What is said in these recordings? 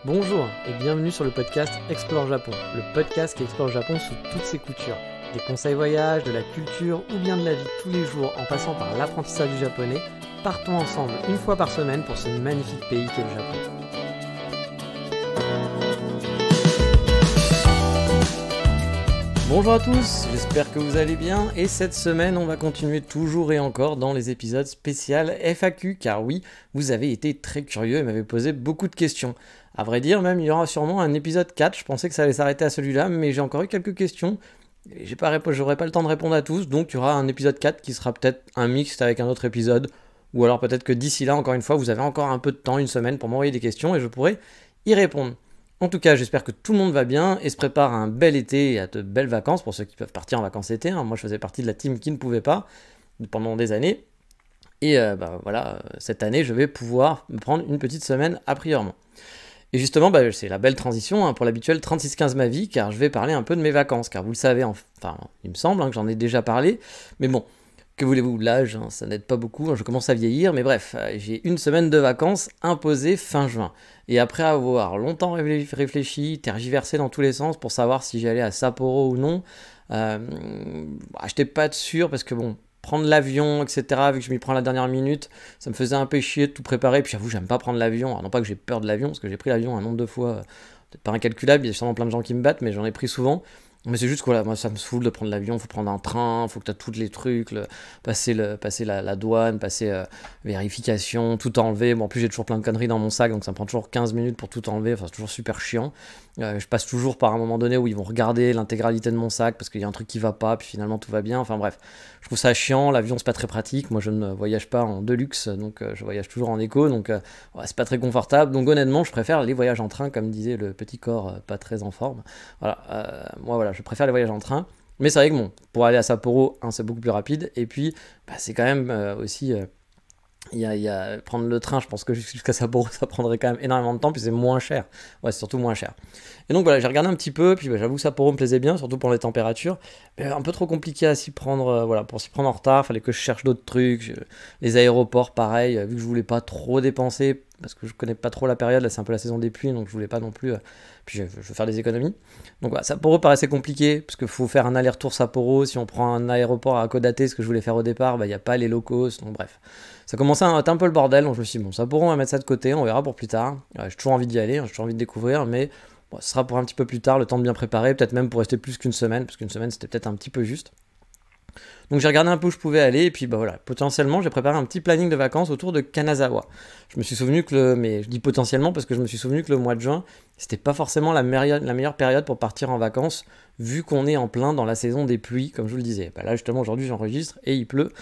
Bonjour et bienvenue sur le podcast Explore Japon, le podcast qui explore le Japon sous toutes ses coutures. Des conseils voyage, de la culture ou bien de la vie tous les jours en passant par l'apprentissage du japonais, partons ensemble une fois par semaine pour ce magnifique pays qu'est le Japon. Bonjour à tous, j'espère que vous allez bien et cette semaine on va continuer toujours et encore dans les épisodes spéciaux FAQ car oui, vous avez été très curieux et m'avez posé beaucoup de questions. À vrai dire même il y aura sûrement un épisode 4, je pensais que ça allait s'arrêter à celui-là mais j'ai encore eu quelques questions et j'aurai pas le temps de répondre à tous donc il y aura un épisode 4 qui sera peut-être un mixte avec un autre épisode ou alors peut-être que d'ici là encore une fois vous avez encore un peu de temps, une semaine pour m'envoyer des questions et je pourrai y répondre. En tout cas, j'espère que tout le monde va bien et se prépare à un bel été et à de belles vacances pour ceux qui peuvent partir en vacances été. Moi, je faisais partie de la team qui ne pouvait pas pendant des années. Et voilà, cette année, je vais pouvoir me prendre une petite semaine a prieurement. Et justement, c'est la belle transition pour l'habituel 36-15 ma vie, car je vais parler un peu de mes vacances. Car vous le savez, enfin, il me semble que j'en ai déjà parlé. Mais bon, que voulez-vous, l'âge, ça n'aide pas beaucoup, je commence à vieillir, mais bref, j'ai une semaine de vacances imposée fin juin. Et après avoir longtemps réfléchi, tergiversé dans tous les sens pour savoir si j'allais à Sapporo ou non, j'étais pas sûr parce que bon, prendre l'avion, etc., vu que je m'y prends à la dernière minute, ça me faisait un peu chier de tout préparer, puis j'avoue, j'aime pas prendre l'avion, alors non pas que j'ai peur de l'avion, parce que j'ai pris l'avion un nombre de fois, peut-être pas incalculable, il y a sûrement plein de gens qui me battent, mais j'en ai pris souvent. Mais c'est juste que voilà, moi ça me saoule de prendre l'avion, faut prendre un train, faut que tu as tous les trucs, passer la douane, passer vérification, tout enlever. Bon, en plus j'ai toujours plein de conneries dans mon sac, donc ça me prend toujours 15 minutes pour tout enlever, enfin c'est toujours super chiant. Je passe toujours par un moment donné où ils vont regarder l'intégralité de mon sac parce qu'il y a un truc qui va pas, puis finalement tout va bien, enfin bref. Je trouve ça chiant, l'avion c'est pas très pratique, moi je ne voyage pas en Deluxe, donc je voyage toujours en éco, donc c'est pas très confortable. Donc honnêtement je préfère les voyages en train, comme disait le petit corps pas très en forme. Voilà, moi voilà, je préfère les voyages en train. Mais c'est vrai que bon, pour aller à Sapporo, c'est beaucoup plus rapide. Et puis, c'est quand même aussi... prendre le train, je pense que jusqu'à Sapporo, ça prendrait quand même énormément de temps. Puis c'est moins cher. Ouais, c'est surtout moins cher. Et donc voilà, j'ai regardé un petit peu. Puis j'avoue, Sapporo me plaisait bien, surtout pour les températures. Mais un peu trop compliqué à s'y prendre. Voilà, pour s'y prendre en retard, fallait que je cherche d'autres trucs. Les aéroports, pareil, vu que je voulais pas trop dépenser. Parce que je connais pas trop la période, là c'est un peu la saison des pluies, donc je voulais pas non plus... puis je veux faire des économies. Donc voilà, Sapporo paraissait compliqué, parce qu'il faut faire un aller-retour Sapporo, si on prend un aéroport à Hakodate, ce que je voulais faire au départ, il n'y a pas les low cost, donc bref. Ça commençait à être un peu le bordel, donc je me suis dit, bon, Sapporo on va mettre ça de côté, on verra pour plus tard. J'ai toujours envie d'y aller, j'ai toujours envie de découvrir, mais bon, ce sera pour un petit peu plus tard, le temps de bien préparer, peut-être même pour rester plus qu'une semaine, parce qu'une semaine c'était peut-être un petit peu juste. Donc j'ai regardé un peu où je pouvais aller et puis voilà, potentiellement j'ai préparé un petit planning de vacances autour de Kanazawa. Je me suis souvenu que mais je dis potentiellement parce que je me suis souvenu que le mois de juin, c'était pas forcément la meilleure période pour partir en vacances vu qu'on est en plein dans la saison des pluies comme je vous le disais. Là justement aujourd'hui j'enregistre et il pleut,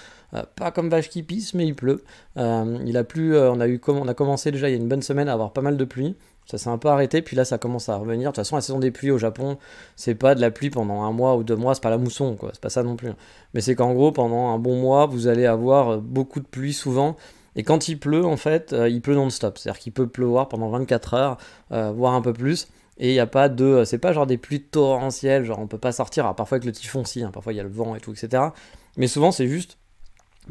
pas comme vache qui pisse mais il pleut. Il a plu, on a commencé déjà il y a une bonne semaine à avoir pas mal de pluie. Ça s'est un peu arrêté, puis là ça commence à revenir. De toute façon, la saison des pluies au Japon, c'est pas de la pluie pendant un mois ou 2 mois, c'est pas la mousson, quoi. C'est pas ça non plus. Mais c'est qu'en gros, pendant un bon mois, vous allez avoir beaucoup de pluie souvent. Et quand il pleut, en fait, il pleut non-stop. C'est-à-dire qu'il peut pleuvoir pendant 24 heures, voire un peu plus. Et il n'y a pas de. C'est pas genre des pluies torrentielles, genre on peut pas sortir. Alors parfois avec le typhon, si, parfois il y a le vent et tout, etc. Mais souvent, c'est juste.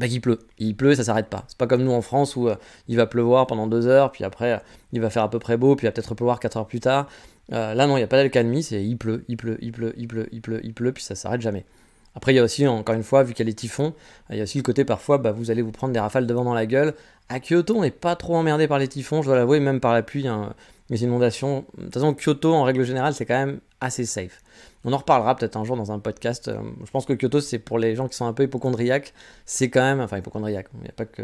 Qu'il pleut. Il pleut et ça s'arrête pas. C'est pas comme nous en France où il va pleuvoir pendant 2 heures, puis après il va faire à peu près beau, puis il va peut-être pleuvoir 4 heures plus tard. Là non, il n'y a pas d'alcalmie, c'est il pleut, puis ça s'arrête jamais. Après il y a aussi, encore une fois, vu qu'il y a les typhons, il y a aussi le côté parfois, vous allez vous prendre des rafales de vent dans la gueule. À Kyoto, on n'est pas trop emmerdé par les typhons, je dois l'avouer, même par la pluie, les inondations. De toute façon, Kyoto, en règle générale, c'est quand même assez safe. On en reparlera peut-être un jour dans un podcast. Je pense que Kyoto, c'est pour les gens qui sont un peu hypocondriaques. C'est quand même... Enfin, hypocondriaques, il n'y a pas que...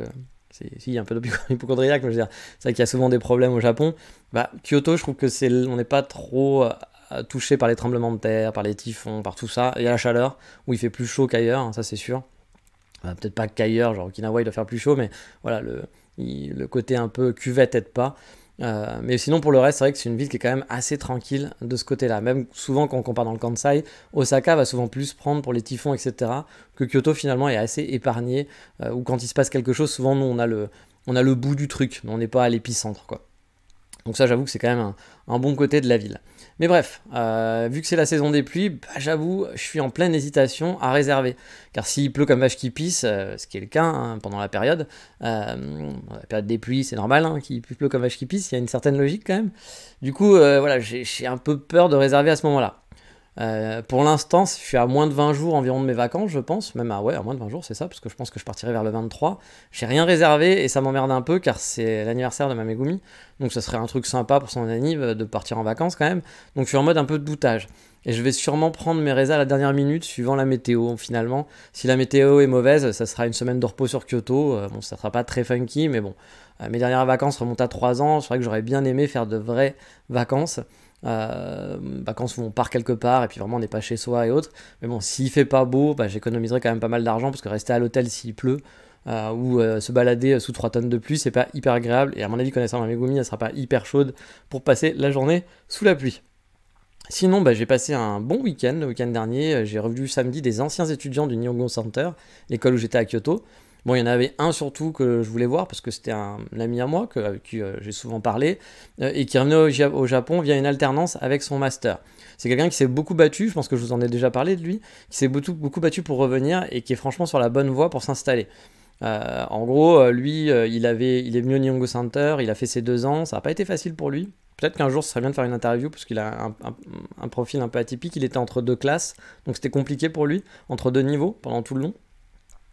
Si, il y a un peu d'hypocondriaque, mais je veux dire, c'est vrai qu'il y a souvent des problèmes au Japon. Kyoto, je trouve que on n'est pas trop touché par les tremblements de terre, par les typhons, par tout ça. Il y a la chaleur, où il fait plus chaud qu'ailleurs, ça c'est sûr. Peut-être pas qu'ailleurs, genre Okinawa, il doit faire plus chaud, mais voilà, le côté un peu cuvette aide pas. Mais sinon pour le reste c'est vrai que c'est une ville qui est quand même assez tranquille de ce côté là, même souvent quand on compare dans le Kansai, Osaka va souvent plus prendre pour les typhons etc, que Kyoto finalement est assez épargné, ou quand il se passe quelque chose souvent nous on a le bout du truc, mais on n'est pas à l'épicentre quoi. Donc ça, j'avoue que c'est quand même un bon côté de la ville. Mais bref, vu que c'est la saison des pluies, bah, j'avoue, je suis en pleine hésitation à réserver. Car s'il pleut comme vache qui pisse, ce qui est le cas hein, pendant la période des pluies, c'est normal hein, qu'il pleut comme vache qui pisse, il y a une certaine logique quand même. Du coup, voilà, j'ai un peu peur de réserver à ce moment-là. Pour l'instant, je suis à moins de 20 jours environ de mes vacances, je pense. Même à moins de 20 jours, c'est ça, parce que je pense que je partirai vers le 23. J'ai rien réservé et ça m'emmerde un peu car c'est l'anniversaire de ma Megumi. Donc ça serait un truc sympa pour son anniv de partir en vacances quand même. Donc je suis en mode un peu de doutage. Et je vais sûrement prendre mes résas à la dernière minute suivant la météo finalement. Si la météo est mauvaise, ça sera une semaine de repos sur Kyoto. Bon, ça sera pas très funky, mais bon. Mes dernières vacances remontent à 3 ans. C'est vrai que j'aurais bien aimé faire de vraies vacances. Vacances où on part quelque part et puis vraiment on n'est pas chez soi et autres. Mais bon, s'il fait pas beau, bah, j'économiserai quand même pas mal d'argent parce que rester à l'hôtel s'il pleut ou se balader sous 3 tonnes de pluie, c'est pas hyper agréable. Et à mon avis, connaissant ma Megumi, elle sera pas hyper chaude pour passer la journée sous la pluie. Sinon, bah, j'ai passé un bon week-end le week-end dernier. J'ai revu samedi des anciens étudiants du Nihongo Center, l'école où j'étais à Kyoto. Bon, il y en avait un surtout que je voulais voir parce que c'était un ami à moi avec qui j'ai souvent parlé et qui est revenu au Japon via une alternance avec son master. C'est quelqu'un qui s'est beaucoup battu, je pense que je vous en ai déjà parlé de lui, qui s'est beaucoup battu pour revenir et qui est franchement sur la bonne voie pour s'installer. En gros, lui, il est venu au Nihongo Center, il a fait ses 2 ans, ça n'a pas été facile pour lui. Peut-être qu'un jour ce serait bien de faire une interview parce qu'il a un profil un peu atypique, il était entre 2 classes, donc c'était compliqué pour lui, entre 2 niveaux pendant tout le long.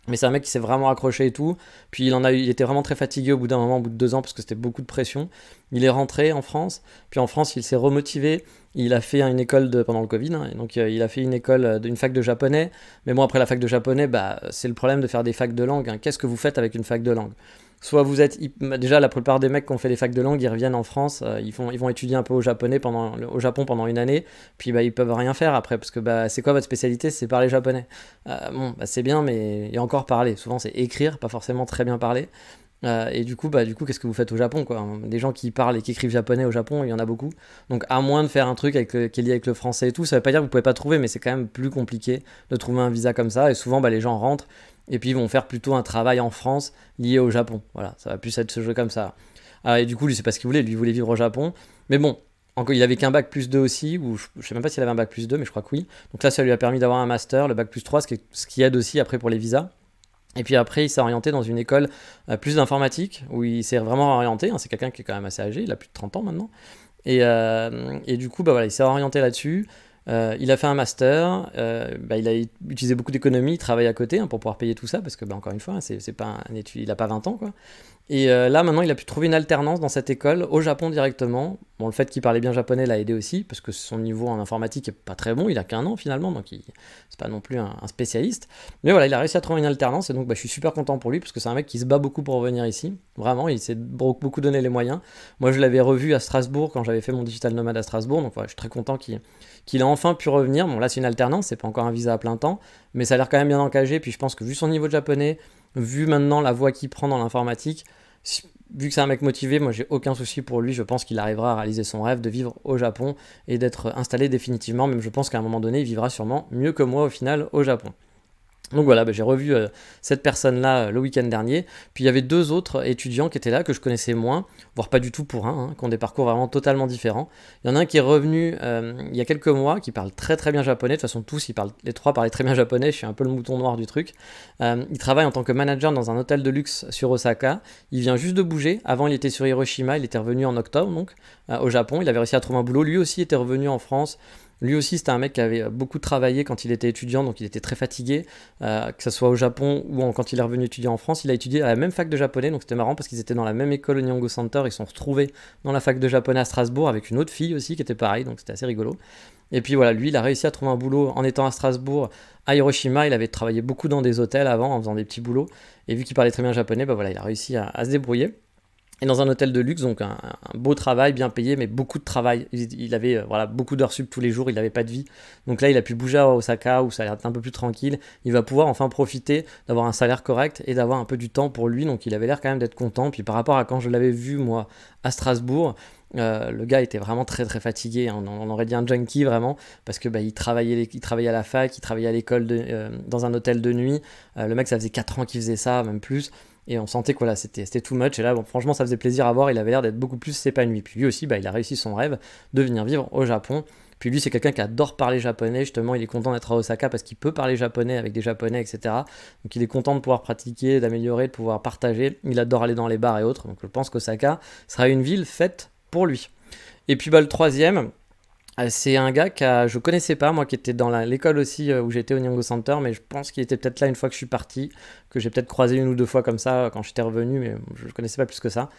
Mais c'est un mec qui s'est vraiment accroché et tout. Puis il était vraiment très fatigué au bout d'un moment, au bout de 2 ans, parce que c'était beaucoup de pression. Il est rentré en France. Puis en France, il s'est remotivé. Il a fait une école pendant le Covid. Hein, et donc il a fait une fac de japonais. Mais bon, après la fac de japonais, bah, c'est le problème de faire des facs de langue. Hein. Qu'est-ce que vous faites avec une fac de langue? Soit vous êtes... Déjà, la plupart des mecs qui ont fait des facs de langue, ils reviennent en France, ils vont étudier un peu au Japon pendant une année, puis bah, ils peuvent rien faire après, parce que bah, c'est quoi votre spécialité? C'est parler japonais. Bon, bah, c'est bien, mais il y a encore parler. Souvent, c'est écrire, pas forcément très bien parler. Et du coup, qu'est-ce que vous faites au Japon quoi? Des gens qui parlent et qui écrivent japonais au Japon, il y en a beaucoup. Donc, à moins de faire un truc qui est lié avec le français et tout, ça veut pas dire que vous pouvez pas trouver, mais c'est quand même plus compliqué de trouver un visa comme ça. Et souvent, bah, les gens rentrent et puis ils vont faire plutôt un travail en France lié au Japon. Voilà, ça va plus être ce jeu comme ça. Et du coup, lui, c'est pas ce qu'il voulait. Lui, il voulait vivre au Japon. Mais bon, il avait qu'un bac plus 2 aussi, ou je sais même pas s'il avait un bac plus 2, mais je crois que oui. Donc là, ça lui a permis d'avoir un master, le bac plus 3, ce qui aide aussi après pour les visas. Et puis après, il s'est orienté dans une école plus d'informatique, où il s'est vraiment orienté. Hein, c'est quelqu'un qui est quand même assez âgé, il a plus de 30 ans maintenant. Et du coup, bah voilà, il s'est orienté là-dessus. Il a fait un master, il a utilisé beaucoup d'économies, il travaille à côté hein, pour pouvoir payer tout ça, parce que bah, encore une fois, c'est pas un étude, il n'a pas 20 ans quoi. Et là maintenant il a pu trouver une alternance dans cette école au Japon directement. Bon, le fait qu'il parlait bien japonais l'a aidé aussi, parce que son niveau en informatique est pas très bon, il a qu'un an finalement, donc c'est pas non plus un spécialiste. Mais voilà, il a réussi à trouver une alternance, et donc bah, je suis super content pour lui, parce que c'est un mec qui se bat beaucoup pour revenir ici. Vraiment, il s'est beaucoup donné les moyens. Moi je l'avais revu à Strasbourg quand j'avais fait mon digital nomade à Strasbourg, donc voilà, je suis très content qu'il a enfin pu revenir. Bon là c'est une alternance, c'est pas encore un visa à plein temps, mais ça a l'air quand même bien engagé, puis je pense que vu son niveau de japonais, vu maintenant la voie qu'il prend dans l'informatique, vu que c'est un mec motivé, moi j'ai aucun souci pour lui, je pense qu'il arrivera à réaliser son rêve de vivre au Japon et d'être installé définitivement, même je pense qu'à un moment donné il vivra sûrement mieux que moi au final au Japon. Donc voilà, j'ai revu cette personne-là le week-end dernier. Puis il y avait 2 autres étudiants qui étaient là, que je connaissais moins, voire pas du tout pour un, hein, qui ont des parcours vraiment totalement différents. Il y en a un qui est revenu il y a quelques mois, qui parle très très bien japonais. De toute façon, les 3 parlaient très bien japonais, je suis un peu le mouton noir du truc. Il travaille en tant que manager dans un hôtel de luxe sur Osaka. Il vient juste de bouger. Avant, il était sur Hiroshima, il était revenu en octobre, donc au Japon. Il avait réussi à trouver un boulot. Lui aussi était revenu en France. Lui aussi, c'était un mec qui avait beaucoup travaillé quand il était étudiant, donc il était très fatigué, que ce soit au Japon ou quand il est revenu étudier en France. Il a étudié à la même fac de japonais, donc c'était marrant parce qu'ils étaient dans la même école au Nihongo Center. Ils se sont retrouvés dans la fac de japonais à Strasbourg avec une autre fille aussi qui était pareil, donc c'était assez rigolo. Et puis voilà, lui, il a réussi à trouver un boulot en étant à Strasbourg. À Hiroshima, il avait travaillé beaucoup dans des hôtels avant, en faisant des petits boulots. Et vu qu'il parlait très bien japonais, bah voilà, il a réussi à se débrouiller. Et dans un hôtel de luxe, donc un beau travail, bien payé, mais beaucoup de travail. Il avait beaucoup d'heures sup tous les jours, il n'avait pas de vie. Donc là, il a pu bouger à Osaka, où ça a l'air un peu plus tranquille. Il va pouvoir enfin profiter d'avoir un salaire correct et d'avoir un peu du temps pour lui. Donc il avait l'air quand même d'être content. Puis par rapport à quand je l'avais vu, moi, à Strasbourg, le gars était vraiment très très fatigué, hein. On aurait dit un junkie vraiment, parce que il travaillait à la fac, il travaillait à l'école dans un hôtel de nuit. Le mec, ça faisait 4 ans qu'il faisait ça, même plus. et on sentait que voilà, c'était too much, et là bon, franchement ça faisait plaisir à voir, il avait l'air d'être beaucoup plus épanoui. Puis lui aussi, bah, il a réussi son rêve de venir vivre au Japon. Puis lui, c'est quelqu'un qui adore parler japonais, justement, il est content d'être à Osaka parce qu'il peut parler japonais avec des japonais, etc. Donc il est content de pouvoir pratiquer, d'améliorer, de pouvoir partager. Il adore aller dans les bars et autres, donc je pense qu'Osaka sera une ville faite pour lui. Et puis bah, le troisième, c'est un gars que je connaissais pas, moi qui était dans l'école aussi où j'étais au Nihongo Center, mais je pense qu'il était peut-être là une fois que je suis parti, que j'ai peut-être croisé une ou deux fois comme ça quand j'étais revenu, mais je ne connaissais pas plus que ça.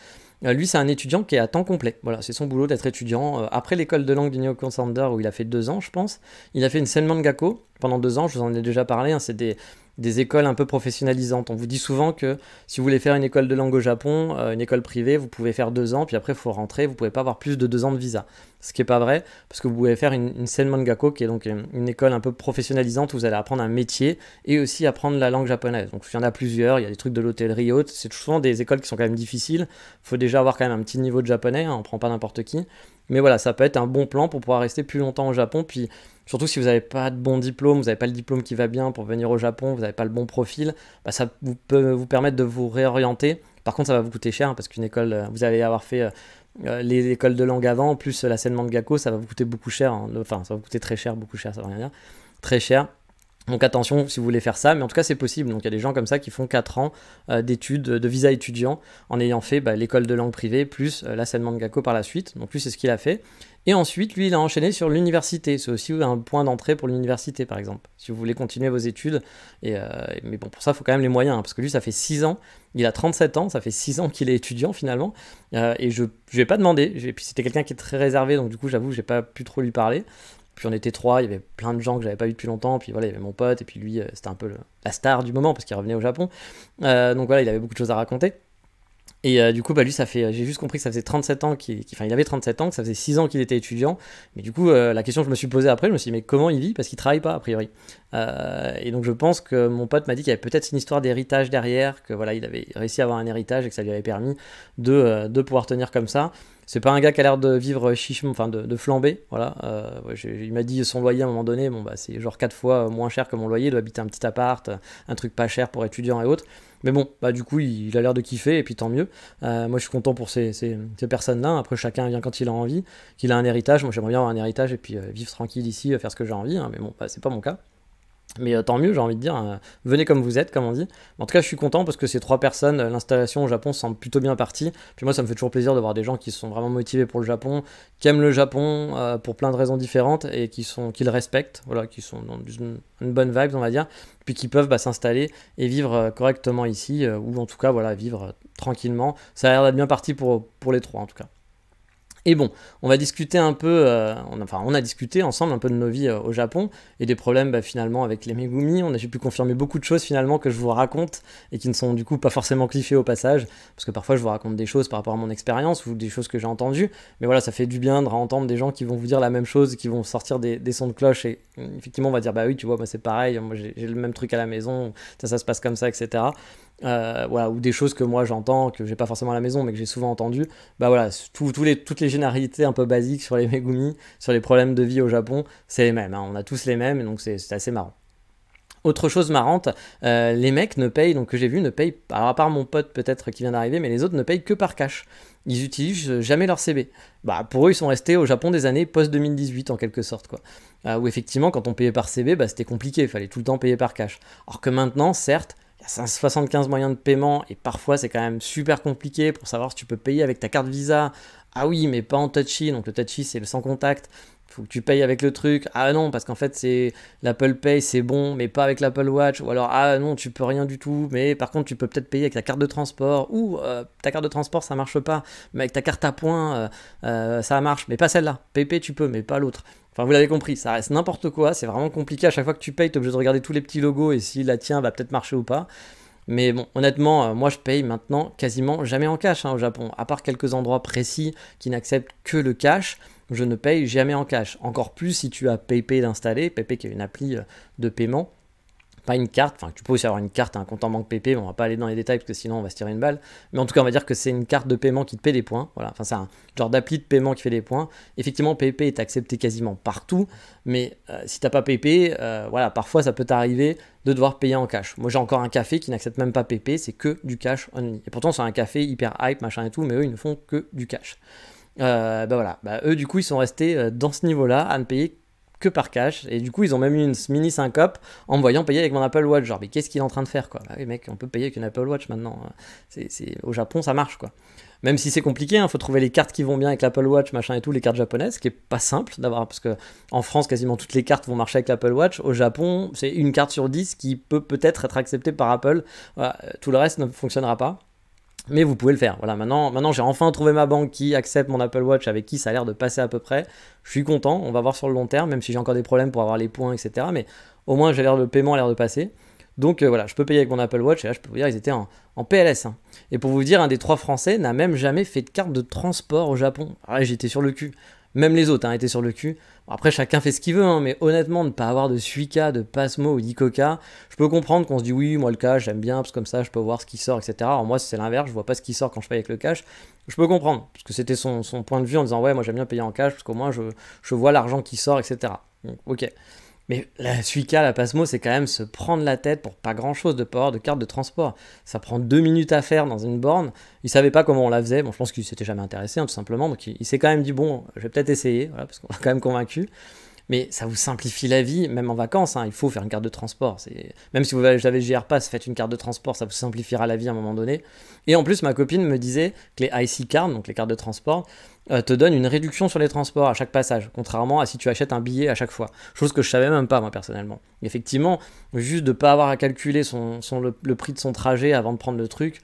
Lui, c'est un étudiant qui est à temps complet. Voilà, c'est son boulot d'être étudiant. Après l'école de langue du Nihongo Center, où il a fait 2 ans, je pense, il a fait une Senman Gakko pendant 2 ans. Je vous en ai déjà parlé. Hein, c'est des écoles un peu professionnalisantes. On vous dit souvent que si vous voulez faire une école de langue au Japon, une école privée, vous pouvez faire 2 ans, puis après il faut rentrer, vous pouvez pas avoir plus de 2 ans de visa. Ce qui n'est pas vrai, parce que vous pouvez faire une Senman Gakko, qui est donc une école un peu professionnalisante où vous allez apprendre un métier et aussi apprendre la langue japonaise. Donc il y en a plusieurs, il y a des trucs de l'hôtellerie et autres, c'est souvent des écoles qui sont quand même difficiles, il faut déjà avoir quand même un petit niveau de japonais, hein, on prend pas n'importe qui. Mais voilà, ça peut être un bon plan pour pouvoir rester plus longtemps au Japon, puis surtout si vous n'avez pas de bon diplôme, vous n'avez pas le diplôme qui va bien pour venir au Japon, vous n'avez pas le bon profil, bah ça peut vous permettre de vous réorienter. Par contre, ça va vous coûter cher, hein, parce qu'une école, vous allez avoir fait les écoles de langue avant, plus la Senman Gakko, ça va vous coûter beaucoup cher, hein. Enfin ça va vous coûter très cher, beaucoup cher, ça va rien dire, très cher. Donc attention si vous voulez faire ça, mais en tout cas c'est possible. Donc il y a des gens comme ça qui font 4 ans d'études, de visa étudiant, en ayant fait l'école de langue privée, plus la Senman Gakko par la suite. Donc lui c'est ce qu'il a fait. Et ensuite, lui, il a enchaîné sur l'université. C'est aussi un point d'entrée pour l'université, par exemple, si vous voulez continuer vos études. Mais bon, pour ça, il faut quand même les moyens, hein, parce que lui, ça fait 6 ans, il a 37 ans, ça fait 6 ans qu'il est étudiant, finalement. Et je ne lui ai pas demandé. Puis c'était quelqu'un qui est très réservé, donc du coup, j'avoue, je n'ai pas pu trop lui parler. Puis on était 3, il y avait plein de gens que j'avais pas vu depuis longtemps, puis voilà, il y avait mon pote, et puis lui, c'était un peu la star du moment, parce qu'il revenait au Japon. Donc voilà, il avait beaucoup de choses à raconter. Et du coup, lui, j'ai juste compris que ça faisait 37 ans il avait 37 ans, que ça faisait 6 ans qu'il était étudiant. Mais du coup, la question que je me suis posée après, je me suis dit, mais comment il vit? Parce qu'il travaille pas, a priori. Et donc, je pense que mon pote m'a dit qu'il y avait peut-être une histoire d'héritage derrière, que voilà, il avait réussi à avoir un héritage et que ça lui avait permis de pouvoir tenir comme ça. C'est pas un gars qui a l'air de vivre chichement, enfin de flamber, voilà. Il m'a dit son loyer à un moment donné, c'est genre 4 fois moins cher que mon loyer, il doit habiter un petit appart, un truc pas cher pour étudiants et autres. Mais bon, du coup, il a l'air de kiffer, et puis tant mieux. Moi, je suis content pour ces personnes-là. Après, chacun vient quand il a envie, qu'il a un héritage. Moi, j'aimerais bien avoir un héritage et puis vivre tranquille ici, faire ce que j'ai envie, hein. Mais bon, c'est pas mon cas. Mais tant mieux, j'ai envie de dire, venez comme vous êtes, comme on dit. En tout cas, je suis content parce que ces 3 personnes, l'installation au Japon semble plutôt bien partie. Puis moi, ça me fait toujours plaisir de voir des gens qui sont vraiment motivés pour le Japon, qui aiment le Japon pour plein de raisons différentes et qui le respectent, voilà, qui sont dans une bonne vibe, on va dire, puis qui peuvent s'installer et vivre correctement ici, ou en tout cas, voilà, vivre tranquillement. Ça a l'air d'être bien parti pour les 3, en tout cas. Et bon, on va discuter un peu, on a discuté ensemble un peu de nos vies au Japon et des problèmes finalement avec les Megumi. J'ai pu confirmer beaucoup de choses finalement que je vous raconte et qui ne sont du coup pas forcément clichés au passage, parce que parfois je vous raconte des choses par rapport à mon expérience ou des choses que j'ai entendues, mais voilà, ça fait du bien de entendre des gens qui vont vous dire la même chose, qui vont sortir des sons de cloche et effectivement on va dire bah oui, tu vois, moi c'est pareil, moi j'ai le même truc à la maison, ça se passe comme ça, etc. Voilà, ou des choses que moi j'entends, que j'ai pas forcément à la maison, mais que j'ai souvent entendues. Voilà, toutes les généralités un peu basiques sur les Megumi, sur les problèmes de vie au Japon, c'est les mêmes, hein. On a tous les mêmes, et donc c'est assez marrant. Autre chose marrante, les mecs ne payent, donc que j'ai vu, ne payent, alors à part mon pote peut-être qui vient d'arriver, mais les autres ne payent que par cash. Ils utilisent jamais leur CB. Pour eux, ils sont restés au Japon des années post-2018 en quelque sorte, quoi. Où effectivement, quand on payait par CB, c'était compliqué, il fallait tout le temps payer par cash. Alors que maintenant, certes, il y a 75 moyens de paiement et parfois c'est quand même super compliqué pour savoir si tu peux payer avec ta carte Visa. Ah oui, mais pas en touchy, donc le touchy c'est le sans contact. Faut que tu payes avec le truc. Ah non, parce qu'en fait c'est l'Apple Pay, c'est bon, mais pas avec l'Apple Watch. Ou alors ah non, tu peux rien du tout, mais par contre tu peux peut-être payer avec ta carte de transport. Ou ta carte de transport ça marche pas, mais avec ta carte à points ça marche, mais pas celle-là. PayPay tu peux, mais pas l'autre. Enfin, vous l'avez compris, ça reste n'importe quoi, c'est vraiment compliqué. À chaque fois que tu payes, tu es obligé de regarder tous les petits logos et si la tienne va peut-être marcher ou pas. Mais bon, honnêtement, moi je paye maintenant quasiment jamais en cash au Japon. À part quelques endroits précis qui n'acceptent que le cash, je ne paye jamais en cash. Encore plus si tu as PayPay d'installer, PayPay qui est une appli de paiement. pas une carte, enfin tu peux aussi avoir une carte, un compte en banque PP, mais on va pas aller dans les détails parce que sinon on va se tirer une balle, mais en tout cas on va dire que c'est une carte de paiement qui te paie des points, voilà, enfin c'est un genre d'appli de paiement qui fait des points. Effectivement PP est accepté quasiment partout, mais si t'as pas PP, voilà, parfois ça peut t'arriver de devoir payer en cash. Moi j'ai encore un café qui n'accepte même pas PP, c'est que du cash only, et pourtant c'est un café hyper hype, machin et tout, mais eux ils ne font que du cash. Voilà, eux du coup ils sont restés dans ce niveau-là à ne payer que par cash, et du coup ils ont même eu une mini syncope en me voyant payer avec mon Apple Watch, genre mais qu'est-ce qu'il est en train de faire quoi. Bah oui mec, on peut payer avec une Apple Watch maintenant, au Japon ça marche quoi. Même si c'est compliqué, faut trouver les cartes qui vont bien avec l'Apple Watch, machin et tout, les cartes japonaises, ce qui est pas simple d'avoir, parce que en France quasiment toutes les cartes vont marcher avec l'Apple Watch, au Japon c'est une carte sur 10 qui peut peut-être être acceptée par Apple, voilà, tout le reste ne fonctionnera pas. Mais vous pouvez le faire. Voilà, maintenant j'ai enfin trouvé ma banque qui accepte mon Apple Watch, avec qui ça a l'air de passer à peu près. Je suis content, on va voir sur le long terme, même si j'ai encore des problèmes pour avoir les points, etc. Mais au moins le paiement a l'air de passer. Donc voilà, je peux payer avec mon Apple Watch, et là je peux vous dire, ils étaient en PLS. Hein. Et pour vous dire, un des 3 Français n'a même jamais fait de carte de transport au Japon. Ah, j'étais sur le cul. Même les autres étaient sur le cul. Bon, après, chacun fait ce qu'il veut, hein, mais honnêtement, ne pas avoir de Suica, de Pasmo ou d'Icoca, je peux comprendre qu'on se dit oui, moi le cash, j'aime bien, parce que comme ça, je peux voir ce qui sort, etc. Alors moi, c'est l'inverse, je vois pas ce qui sort quand je paye avec le cash. Je peux comprendre, parce que c'était son point de vue en disant ouais, moi j'aime bien payer en cash, parce qu'au moins je vois l'argent qui sort, etc. Donc, ok. Mais la Suica, la Pasmo, c'est quand même se prendre la tête pour pas grand chose de pas avoir de carte de transport. Ça prend 2 minutes à faire dans une borne. Il savait pas comment on la faisait. Bon, je pense qu'il s'était jamais intéressé, hein, tout simplement. Donc il s'est quand même dit bon, je vais peut-être essayer, voilà, parce qu'on l'a quand même convaincu. Mais ça vous simplifie la vie, même en vacances, hein, il faut faire une carte de transport. Même si vous avez le JR Pass, faites une carte de transport, ça vous simplifiera la vie à un moment donné. Et en plus, ma copine me disait que les IC cards, donc les cartes de transport, te donnent une réduction sur les transports à chaque passage, contrairement à si tu achètes un billet à chaque fois. Chose que je savais même pas, moi, personnellement. Effectivement, juste de ne pas avoir à calculer le prix de son trajet avant de prendre le truc,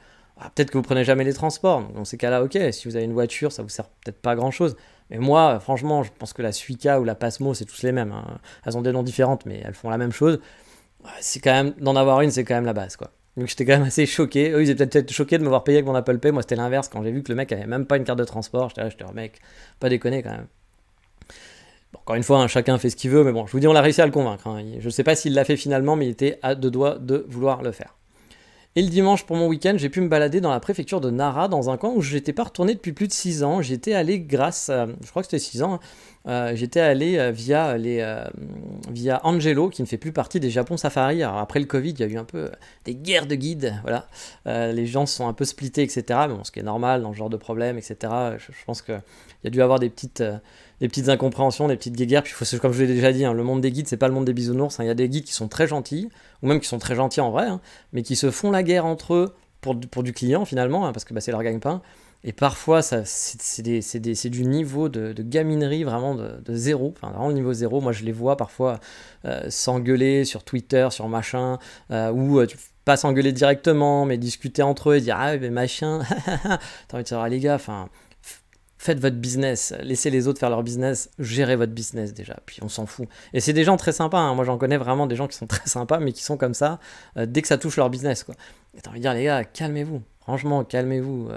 peut-être que vous prenez jamais les transports. Donc dans ces cas-là, ok, si vous avez une voiture, ça vous sert peut-être pas à grand-chose. Mais moi, franchement, je pense que la Suica ou la Pasmo, c'est tous les mêmes. Hein. Elles ont des noms différents, mais elles font la même chose. C'est quand même, d'en avoir une, c'est quand même la base, quoi. Donc j'étais quand même assez choqué. Eux, ils étaient peut-être choqués de me voir payer avec mon Apple Pay. Moi, c'était l'inverse. Quand j'ai vu que le mec avait même pas une carte de transport, j'étais là, mec, pas déconner quand même. Bon, encore une fois, hein, chacun fait ce qu'il veut, mais bon, je vous dis, on l'a réussi à le convaincre. Hein. Je sais pas s'il l'a fait finalement, mais il était à 2 doigts de vouloir le faire. Et le dimanche, pour mon week-end, j'ai pu me balader dans la préfecture de Nara, dans un coin où je n'étais pas retourné depuis plus de 6 ans. J'étais allé je crois que c'était 6 ans, j'étais allé via Angelo, qui ne fait plus partie des Japon Safari. Alors après le Covid, il y a eu un peu des guerres de guides, voilà. Les gens se sont un peu splittés, etc. Mais bon, ce qui est normal dans ce genre de problème, etc. Je pense qu'il y a dû avoir des petites incompréhensions, des petites guéguerres. Puis comme je vous l'ai déjà dit, hein, le monde des guides, c'est pas le monde des bisounours. Hein. Il y a des guides qui sont très gentils, ou même qui sont très gentils en vrai, hein, mais qui se font la guerre entre eux pour du client finalement, hein, parce que c'est leur gagne-pain. Et parfois, c'est du niveau de gaminerie vraiment de zéro, enfin vraiment le niveau zéro. Moi, je les vois parfois s'engueuler sur Twitter, sur machin, ou pas s'engueuler directement, mais discuter entre eux et dire ah mais machin, t'as envie de dire ah les gars, enfin faites votre business, laissez les autres faire leur business, gérez votre business déjà, puis on s'en fout. Et c'est des gens très sympas, hein. Moi j'en connais vraiment des gens qui sont très sympas, mais qui sont comme ça dès que ça touche leur business, quoi. Et t'as envie de dire les gars, calmez-vous, franchement calmez-vous.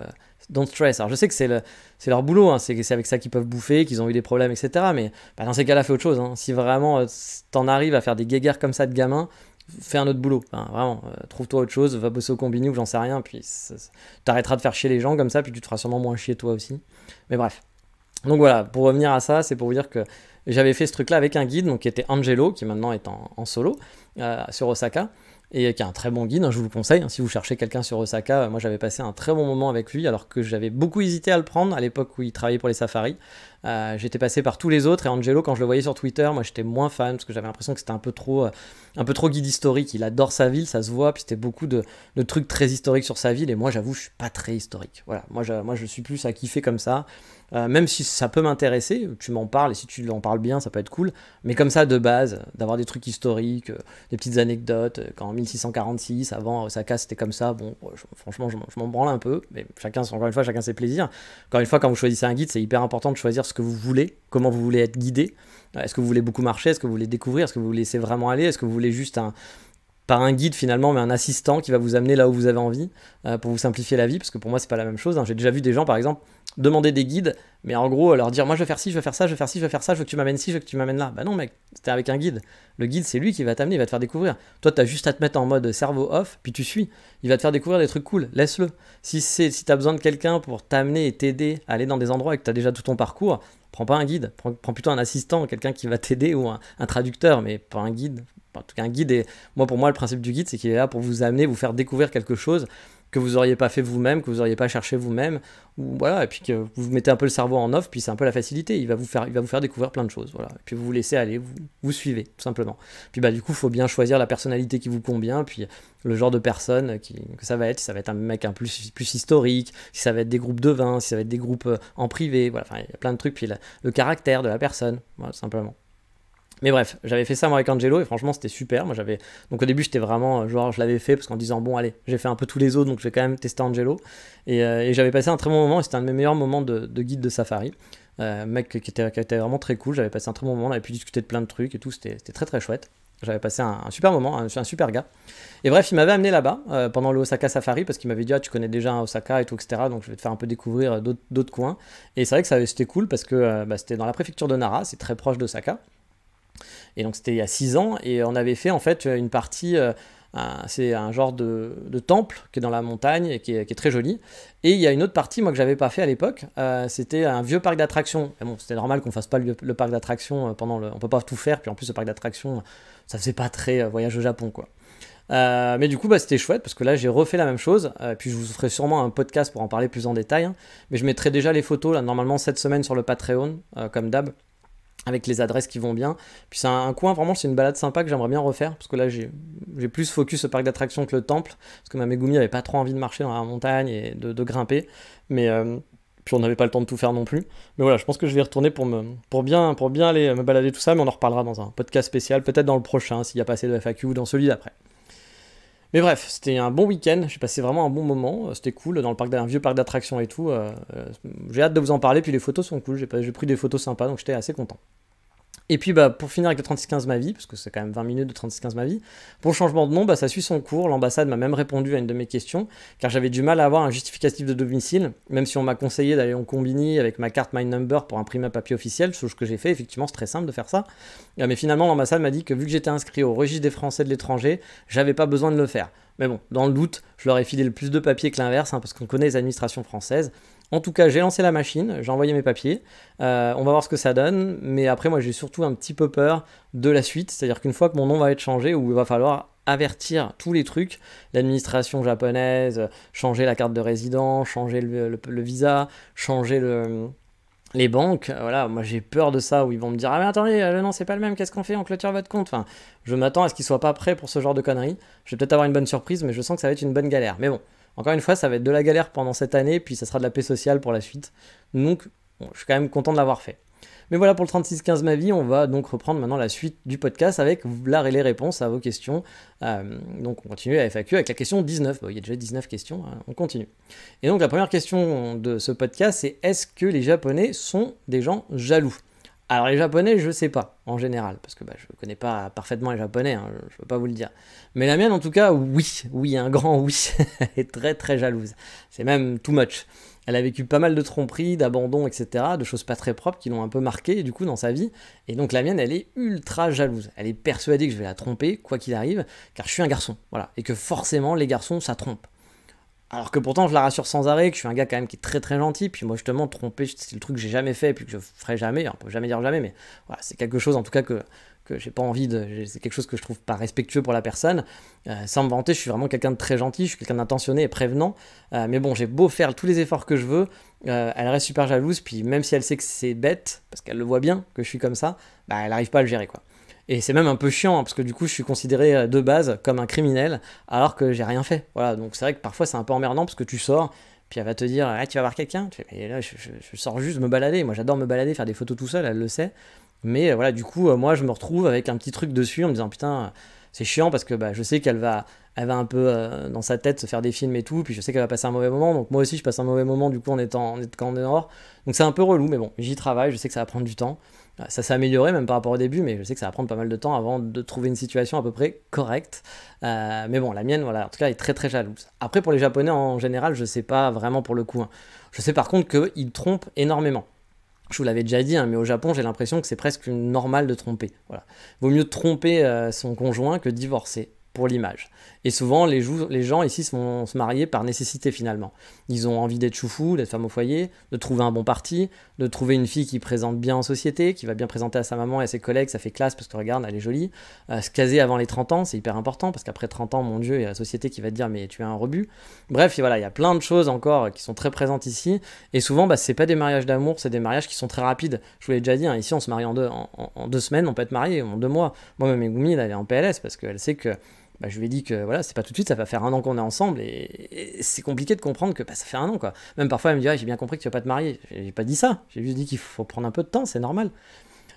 Don't stress. Alors je sais que c'est leur boulot, hein. C'est avec ça qu'ils peuvent bouffer, qu'ils ont eu des problèmes, etc. Mais dans ces cas-là, fais autre chose. Hein. Si vraiment t'en arrives à faire des guéguerres comme ça de gamins, fais un autre boulot. Enfin, vraiment, trouve-toi autre chose, va bosser au combini ou j'en sais rien, puis t'arrêteras de faire chier les gens comme ça, puis tu te feras sûrement moins chier toi aussi. Mais bref. Donc voilà, pour revenir à ça, c'est pour vous dire que j'avais fait ce truc-là avec un guide, donc qui était Angelo, qui maintenant est en solo, sur Osaka. Et qui est un très bon guide, hein, je vous le conseille, hein, si vous cherchez quelqu'un sur Osaka, moi j'avais passé un très bon moment avec lui, alors que j'avais beaucoup hésité à le prendre à l'époque où il travaillait pour les safaris. J'étais passé par tous les autres, et Angelo, quand je le voyais sur Twitter, moi j'étais moins fan, parce que j'avais l'impression que c'était un peu trop guide historique. Il adore sa ville, ça se voit, puis c'était beaucoup de trucs très historiques sur sa ville, et moi j'avoue, je suis pas très historique. Voilà, moi je suis plus à kiffer comme ça. Même si ça peut m'intéresser, tu m'en parles, et si tu en parles bien, ça peut être cool, mais comme ça, de base, d'avoir des trucs historiques, des petites anecdotes, quand en 1646, avant Osaka c'était comme ça, bon, franchement, je m'en branle un peu, mais encore une fois, chacun ses plaisirs. Encore une fois, quand vous choisissez un guide, c'est hyper important de choisir ce que vous voulez, comment vous voulez être guidé. Est-ce que vous voulez beaucoup marcher, est-ce que vous voulez découvrir, est-ce que vous vous laissez vraiment aller, est-ce que vous voulez juste par un guide finalement, mais un assistant qui va vous amener là où vous avez envie pour vous simplifier la vie, parce que pour moi c'est pas la même chose, hein. J'ai déjà vu des gens par exemple demander des guides, mais en gros leur dire moi je veux faire ci, je veux faire ça, je veux faire ci, je veux faire ça, je veux que tu m'amènes ci, je veux que tu m'amènes là. Bah non mec, c'était avec un guide. Le guide c'est lui qui va t'amener, il va te faire découvrir. Toi t'as juste à te mettre en mode cerveau off, puis tu suis. Il va te faire découvrir des trucs cool, laisse-le. Si t'as besoin de quelqu'un pour t'amener et t'aider à aller dans des endroits et que t'as déjà tout ton parcours, prends pas un guide, prends plutôt un assistant, quelqu'un qui va t'aider ou un traducteur, mais pas un guide. En tout cas, un guide, et moi, pour moi, le principe du guide, c'est qu'il est là pour vous amener, vous faire découvrir quelque chose que vous n'auriez pas fait vous-même, que vous n'auriez pas cherché vous-même, ou voilà, et puis que vous mettez un peu le cerveau en off, puis c'est un peu la facilité, il va vous faire découvrir plein de choses, voilà, et puis vous vous laissez aller, vous suivez, tout simplement. Puis bah du coup, il faut bien choisir la personnalité qui vous convient, puis le genre de personne que ça va être, si ça va être un mec plus historique, si ça va être des groupes de vin, si ça va être des groupes en privé, voilà, enfin, il y a plein de trucs, puis le caractère de la personne, voilà, tout simplement. Mais bref, j'avais fait ça moi avec Angelo et franchement c'était super. Moi j'avais donc au début j'étais vraiment genre je l'avais fait parce qu'en disant bon allez j'ai fait un peu tous les autres donc je vais quand même tester Angelo et j'avais passé un très bon moment et c'était un de mes meilleurs moments de guide de safari. Mec qui était vraiment très cool. J'avais passé un très bon moment, on avait pu discuter de plein de trucs et tout, c'était très très chouette. J'avais passé un super moment, un super gars. Et bref, il m'avait amené là-bas pendant le Osaka Safari parce qu'il m'avait dit ah tu connais déjà Osaka et tout etc. Donc je vais te faire un peu découvrir d'autres coins. Et c'est vrai que c'était cool parce que c'était dans la préfecture de Nara, c'est très proche d'Osaka. Et donc c'était il y a 6 ans, et on avait fait en fait une partie, c'est un genre de temple qui est dans la montagne et qui est très joli. Et il y a une autre partie, moi que j'avais pas fait à l'époque, c'était un vieux parc d'attractions. Bon, c'était normal qu'on fasse pas le parc d'attractions on peut pas tout faire, puis en plus le parc d'attractions, ça faisait pas très voyage au Japon quoi. Mais du coup c'était chouette parce que là j'ai refait la même chose, puis je vous ferai sûrement un podcast pour en parler plus en détail, hein. Mais je mettrai déjà les photos là normalement cette semaine sur le Patreon comme d'hab, avec les adresses qui vont bien. Puis c'est un coin, vraiment, c'est une balade sympa que j'aimerais bien refaire, parce que là, j'ai plus focus au parc d'attractions que le temple, parce que ma Megumi avait pas trop envie de marcher dans la montagne et de grimper, mais puis on n'avait pas le temps de tout faire non plus. Mais voilà, je pense que je vais y retourner pour bien aller me balader tout ça, mais on en reparlera dans un podcast spécial, peut-être dans le prochain, s'il y a pas assez de FAQ, ou dans celui d'après. Mais bref, c'était un bon week-end, j'ai passé vraiment un bon moment, c'était cool, dans un vieux parc d'attractions et tout. J'ai hâte de vous en parler, puis les photos sont cool, j'ai pris des photos sympas, donc j'étais assez content. Et puis pour finir avec le 3615 ma vie, parce que c'est quand même 20 minutes de 3615 ma vie, pour le changement de nom, ça suit son cours. L'ambassade m'a même répondu à une de mes questions, car j'avais du mal à avoir un justificatif de domicile, même si on m'a conseillé d'aller en Combini avec ma carte My Number pour imprimer un papier officiel, chose que j'ai fait, effectivement c'est très simple de faire ça. Mais finalement l'ambassade m'a dit que vu que j'étais inscrit au registre des Français de l'étranger, j'avais pas besoin de le faire. Mais bon, dans le doute, je leur ai filé le plus de papiers que l'inverse, parce qu'on connaît les administrations françaises. En tout cas, j'ai lancé la machine, j'ai envoyé mes papiers, on va voir ce que ça donne, mais après moi j'ai surtout un petit peu peur de la suite, c'est-à-dire qu'une fois que mon nom va être changé, où il va falloir avertir tous les trucs, l'administration japonaise, changer la carte de résident, changer le visa, changer les banques, voilà, moi j'ai peur de ça, où ils vont me dire ah mais attendez, non c'est pas le même, qu'est-ce qu'on fait, on clôture votre compte, enfin, je m'attends à ce qu'ils soient pas prêts pour ce genre de conneries, je vais peut-être avoir une bonne surprise, mais je sens que ça va être une bonne galère, mais bon. Encore une fois, ça va être de la galère pendant cette année, puis ça sera de la paix sociale pour la suite. Donc, bon, je suis quand même content de l'avoir fait. Mais voilà pour le 3615 ma vie, on va donc reprendre maintenant la suite du podcast avec les réponses à vos questions. Donc on continue à FAQ avec la question 19. Bon, il y a déjà 19 questions, hein, on continue. Et donc la première question de ce podcast, c'est est-ce que les Japonais sont des gens jaloux ? Alors les Japonais, je sais pas, en général, parce que je connais pas parfaitement les Japonais, hein, je peux pas vous le dire. Mais la mienne, en tout cas, oui, un grand oui, elle est très très jalouse. C'est même too much. Elle a vécu pas mal de tromperies, d'abandons, etc., de choses pas très propres qui l'ont un peu marqué, du coup, dans sa vie. Et donc la mienne, elle est ultra jalouse. Elle est persuadée que je vais la tromper, quoi qu'il arrive, car je suis un garçon, voilà. Et que forcément, les garçons, ça trompe. Alors que pourtant je la rassure sans arrêt, que je suis un gars quand même qui est très très gentil, puis moi justement tromper c'est le truc que j'ai jamais fait, et puis que je ferai jamais, on peut jamais dire jamais, mais voilà, c'est quelque chose en tout cas que j'ai pas envie c'est quelque chose que je trouve pas respectueux pour la personne. Sans me vanter, je suis vraiment quelqu'un de très gentil, je suis quelqu'un d'intentionné et prévenant, mais bon, j'ai beau faire tous les efforts que je veux, elle reste super jalouse, puis même si elle sait que c'est bête, parce qu'elle le voit bien que je suis comme ça, elle arrive pas à le gérer quoi. Et c'est même un peu chiant, hein, parce que du coup, je suis considéré de base comme un criminel, alors que j'ai rien fait. Voilà, donc c'est vrai que parfois, c'est un peu emmerdant, parce que tu sors, puis elle va te dire ah, tu vas voir quelqu'un ? Et là, je sors juste me balader. Moi, j'adore me balader, faire des photos tout seul, elle le sait. Mais voilà, du coup, moi, je me retrouve avec un petit truc dessus, en me disant putain, c'est chiant parce que bah, je sais elle va un peu dans sa tête se faire des films et tout, puis je sais qu'elle va passer un mauvais moment, donc moi aussi je passe un mauvais moment du coup quand on est dehors, donc c'est un peu relou, mais bon, j'y travaille, je sais que ça va prendre du temps, ça s'est amélioré même par rapport au début, mais je sais que ça va prendre pas mal de temps avant de trouver une situation à peu près correcte, mais bon, la mienne, voilà, en tout cas, elle est très très jalouse. Après, pour les Japonais en général, je sais pas vraiment pour le coup, hein. Je sais par contre qu'ils trompent énormément. Je vous l'avais déjà dit, hein, mais au Japon, j'ai l'impression que c'est presque normal de tromper. Voilà. Vaut mieux tromper son conjoint que divorcer, pour l'image. Et souvent, les gens ici vont se marier par nécessité finalement. Ils ont envie d'être choufou, d'être femme au foyer, de trouver un bon parti, de trouver une fille qui présente bien en société, qui va bien présenter à sa maman et à ses collègues, ça fait classe parce que regarde, elle est jolie. Se caser avant les 30 ans, c'est hyper important parce qu'après 30 ans, mon Dieu, il y a la société qui va te dire mais tu es un rebut. Bref, et voilà, il y a plein de choses encore qui sont très présentes ici. Et souvent, bah, c'est pas des mariages d'amour, c'est des mariages qui sont très rapides. Je vous l'ai déjà dit, hein, ici on se marie en 2 semaines, on peut être marié en 2 mois. Moi, même Megumi, elle est en PLS parce qu'elle sait que bah, je lui ai dit que voilà, c'est pas tout de suite, ça va faire 1 an qu'on est ensemble et c'est compliqué de comprendre que bah, ça fait 1 an quoi. Même parfois elle me dit ah, j'ai bien compris que tu vas pas te marier. J'ai pas dit ça, j'ai juste dit qu'il faut prendre un peu de temps, c'est normal.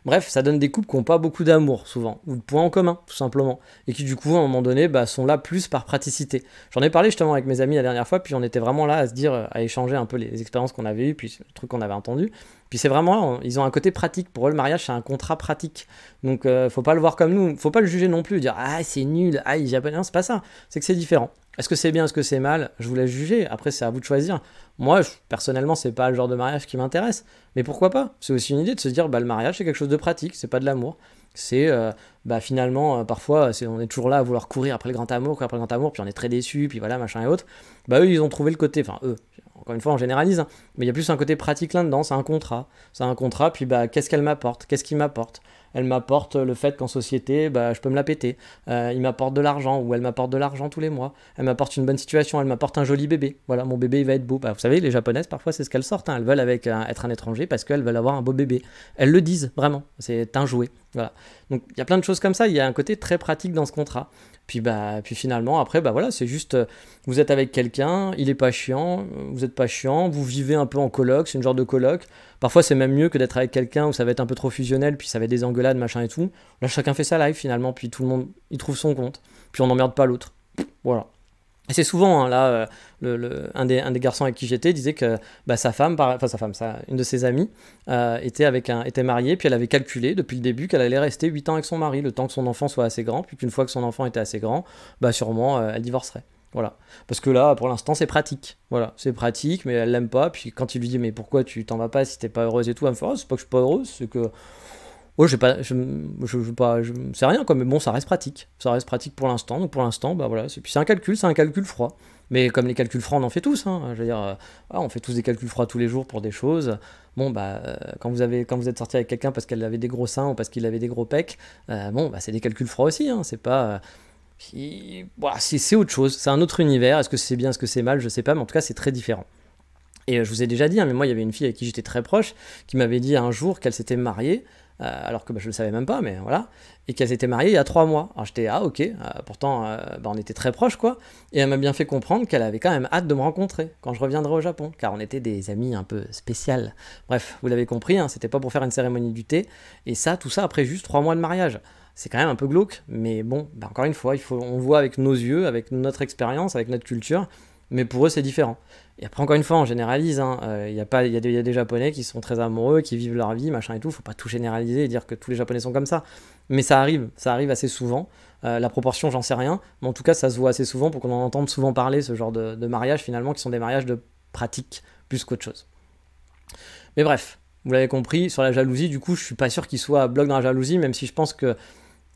Bref, ça donne des couples qui n'ont pas beaucoup d'amour, souvent, ou de points en commun, tout simplement, et qui, du coup, à un moment donné, bah, sont là plus par praticité. J'en ai parlé justement avec mes amis la dernière fois, puis on était vraiment là à se dire, à échanger un peu les expériences qu'on avait eues, puis le truc qu'on avait entendu. Puis c'est vraiment, ils ont un côté pratique. Pour eux, le mariage, c'est un contrat pratique. Donc, faut pas le voir comme nous, faut pas le juger non plus, dire, ah, c'est nul, ah, les Japonais, non, c'est pas ça, c'est que c'est différent. Est-ce que c'est bien, est-ce que c'est mal? Je vous laisse juger, après, c'est à vous de choisir. Moi, personnellement, c'est pas le genre de mariage qui m'intéresse. Mais pourquoi pas? C'est aussi une idée de se dire, bah, le mariage, c'est quelque chose de pratique, c'est pas de l'amour. C'est, bah, finalement, parfois, on est toujours là à vouloir courir après le grand amour, puis on est très déçu, puis voilà, machin et autres. Bah, eux, ils ont trouvé le côté, enfin, eux, encore une fois, on généralise, hein, mais il y a plus un côté pratique là-dedans, c'est un contrat. C'est un contrat, puis bah, qu'est-ce qu'elle m'apporte? Qu'est-ce qu'il m'apporte? Elle m'apporte le fait qu'en société, bah, je peux me la péter. Il m'apporte de l'argent, ou elle m'apporte de l'argent tous les mois. Elle m'apporte une bonne situation, elle m'apporte un joli bébé. Voilà, mon bébé, il va être beau. Bah, vous savez, les japonaises, parfois, c'est ce qu'elles sortent, hein. Elles veulent être un étranger parce qu'elles veulent avoir un beau bébé. Elles le disent, vraiment. C'est un jouet. Voilà. Donc, il y a plein de choses comme ça. Il y a un côté très pratique dans ce contrat. Puis finalement, après, bah voilà, c'est juste, vous êtes avec quelqu'un, il est pas chiant, vous êtes pas chiant, vous vivez un peu en coloc, c'est une genre de coloc. Parfois, c'est même mieux que d'être avec quelqu'un où ça va être un peu trop fusionnel, puis ça va être des engueulades, machin et tout. Là, chacun fait sa life finalement, puis tout le monde, il trouve son compte. Puis on n'emmerde pas l'autre. Voilà. Et c'est souvent, hein, là, un des garçons avec qui j'étais disait que bah, une de ses amies, était mariée, puis elle avait calculé depuis le début qu'elle allait rester 8 ans avec son mari, le temps que son enfant soit assez grand, puis qu'une fois que son enfant était assez grand, bah sûrement elle divorcerait. Voilà. Parce que là, pour l'instant, c'est pratique. Voilà, c'est pratique, mais elle l'aime pas. Puis quand il lui dit, mais pourquoi tu t'en vas pas si t'es pas heureuse et tout, elle me fait, oh, c'est pas que je suis pas heureuse, c'est que ouais, je sais rien quoi, mais bon, ça reste pratique. Ça reste pratique pour l'instant. Donc pour l'instant, bah voilà, puis c'est un calcul froid. Mais comme les calculs froids, on en fait tous, hein. Je veux dire, on fait tous des calculs froids tous les jours pour des choses. Bon, bah, quand vous êtes sorti avec quelqu'un parce qu'elle avait des gros seins ou parce qu'il avait des gros pecs, bon, bah, c'est des calculs froids aussi, hein. C'est pas, voilà, c'est autre chose. C'est un autre univers. Est-ce que c'est bien, est-ce que c'est mal, je sais pas, mais en tout cas, c'est très différent. Et je vous ai déjà dit, hein, mais moi, il y avait une fille avec qui j'étais très proche qui m'avait dit un jour qu'elle s'était mariée. Alors que bah, je ne le savais même pas, mais voilà, et qu'elles étaient mariées il y a 3 mois. Alors j'étais, ah ok, pourtant bah, on était très proches, quoi, et elle m'a bien fait comprendre qu'elle avait quand même hâte de me rencontrer quand je reviendrai au Japon, car on était des amis un peu spéciales. Bref, vous l'avez compris, hein, c'était pas pour faire une cérémonie du thé, et ça, tout ça après juste 3 mois de mariage. C'est quand même un peu glauque, mais bon, bah, encore une fois, on voit avec nos yeux, avec notre expérience, avec notre culture, mais pour eux c'est différent. Et après encore une fois on généralise, hein. y a des Japonais qui sont très amoureux, qui vivent leur vie, machin et tout, faut pas tout généraliser et dire que tous les Japonais sont comme ça, mais ça arrive assez souvent. La proportion j'en sais rien, mais en tout cas ça se voit assez souvent pour qu'on en entende souvent parler, ce genre de mariages finalement qui sont des mariages de pratique plus qu'autre chose. Mais bref, vous l'avez compris, sur la jalousie, du coup je suis pas sûr qu'il soit à bloc dans la jalousie, même si je pense que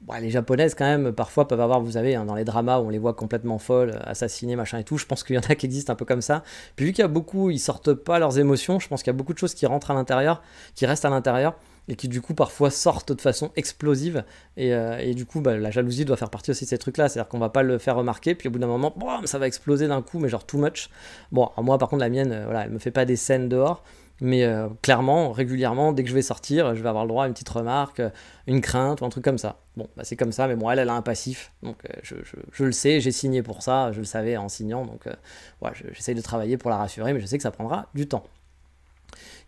bon, les japonaises, quand même, parfois peuvent avoir, vous savez, hein, dans les dramas où on les voit complètement folles, assassinées, machin et tout, je pense qu'il y en a qui existent un peu comme ça. Puis vu qu'il y a beaucoup, ils sortent pas leurs émotions, je pense qu'il y a beaucoup de choses qui rentrent à l'intérieur, qui restent à l'intérieur, et qui du coup parfois sortent de façon explosive. Et du coup, bah, la jalousie doit faire partie aussi de ces trucs-là, c'est-à-dire qu'on va pas le faire remarquer, puis au bout d'un moment, boum, ça va exploser d'un coup, mais genre too much. Bon, moi par contre, la mienne, voilà, elle me fait pas des scènes dehors. Mais clairement, régulièrement, dès que je vais sortir, je vais avoir le droit à une petite remarque, une crainte ou un truc comme ça. Bon, bah, c'est comme ça, mais bon, elle a un passif, donc je le sais, j'ai signé pour ça, je le savais en signant, donc ouais, j'essaye de travailler pour la rassurer, mais je sais que ça prendra du temps.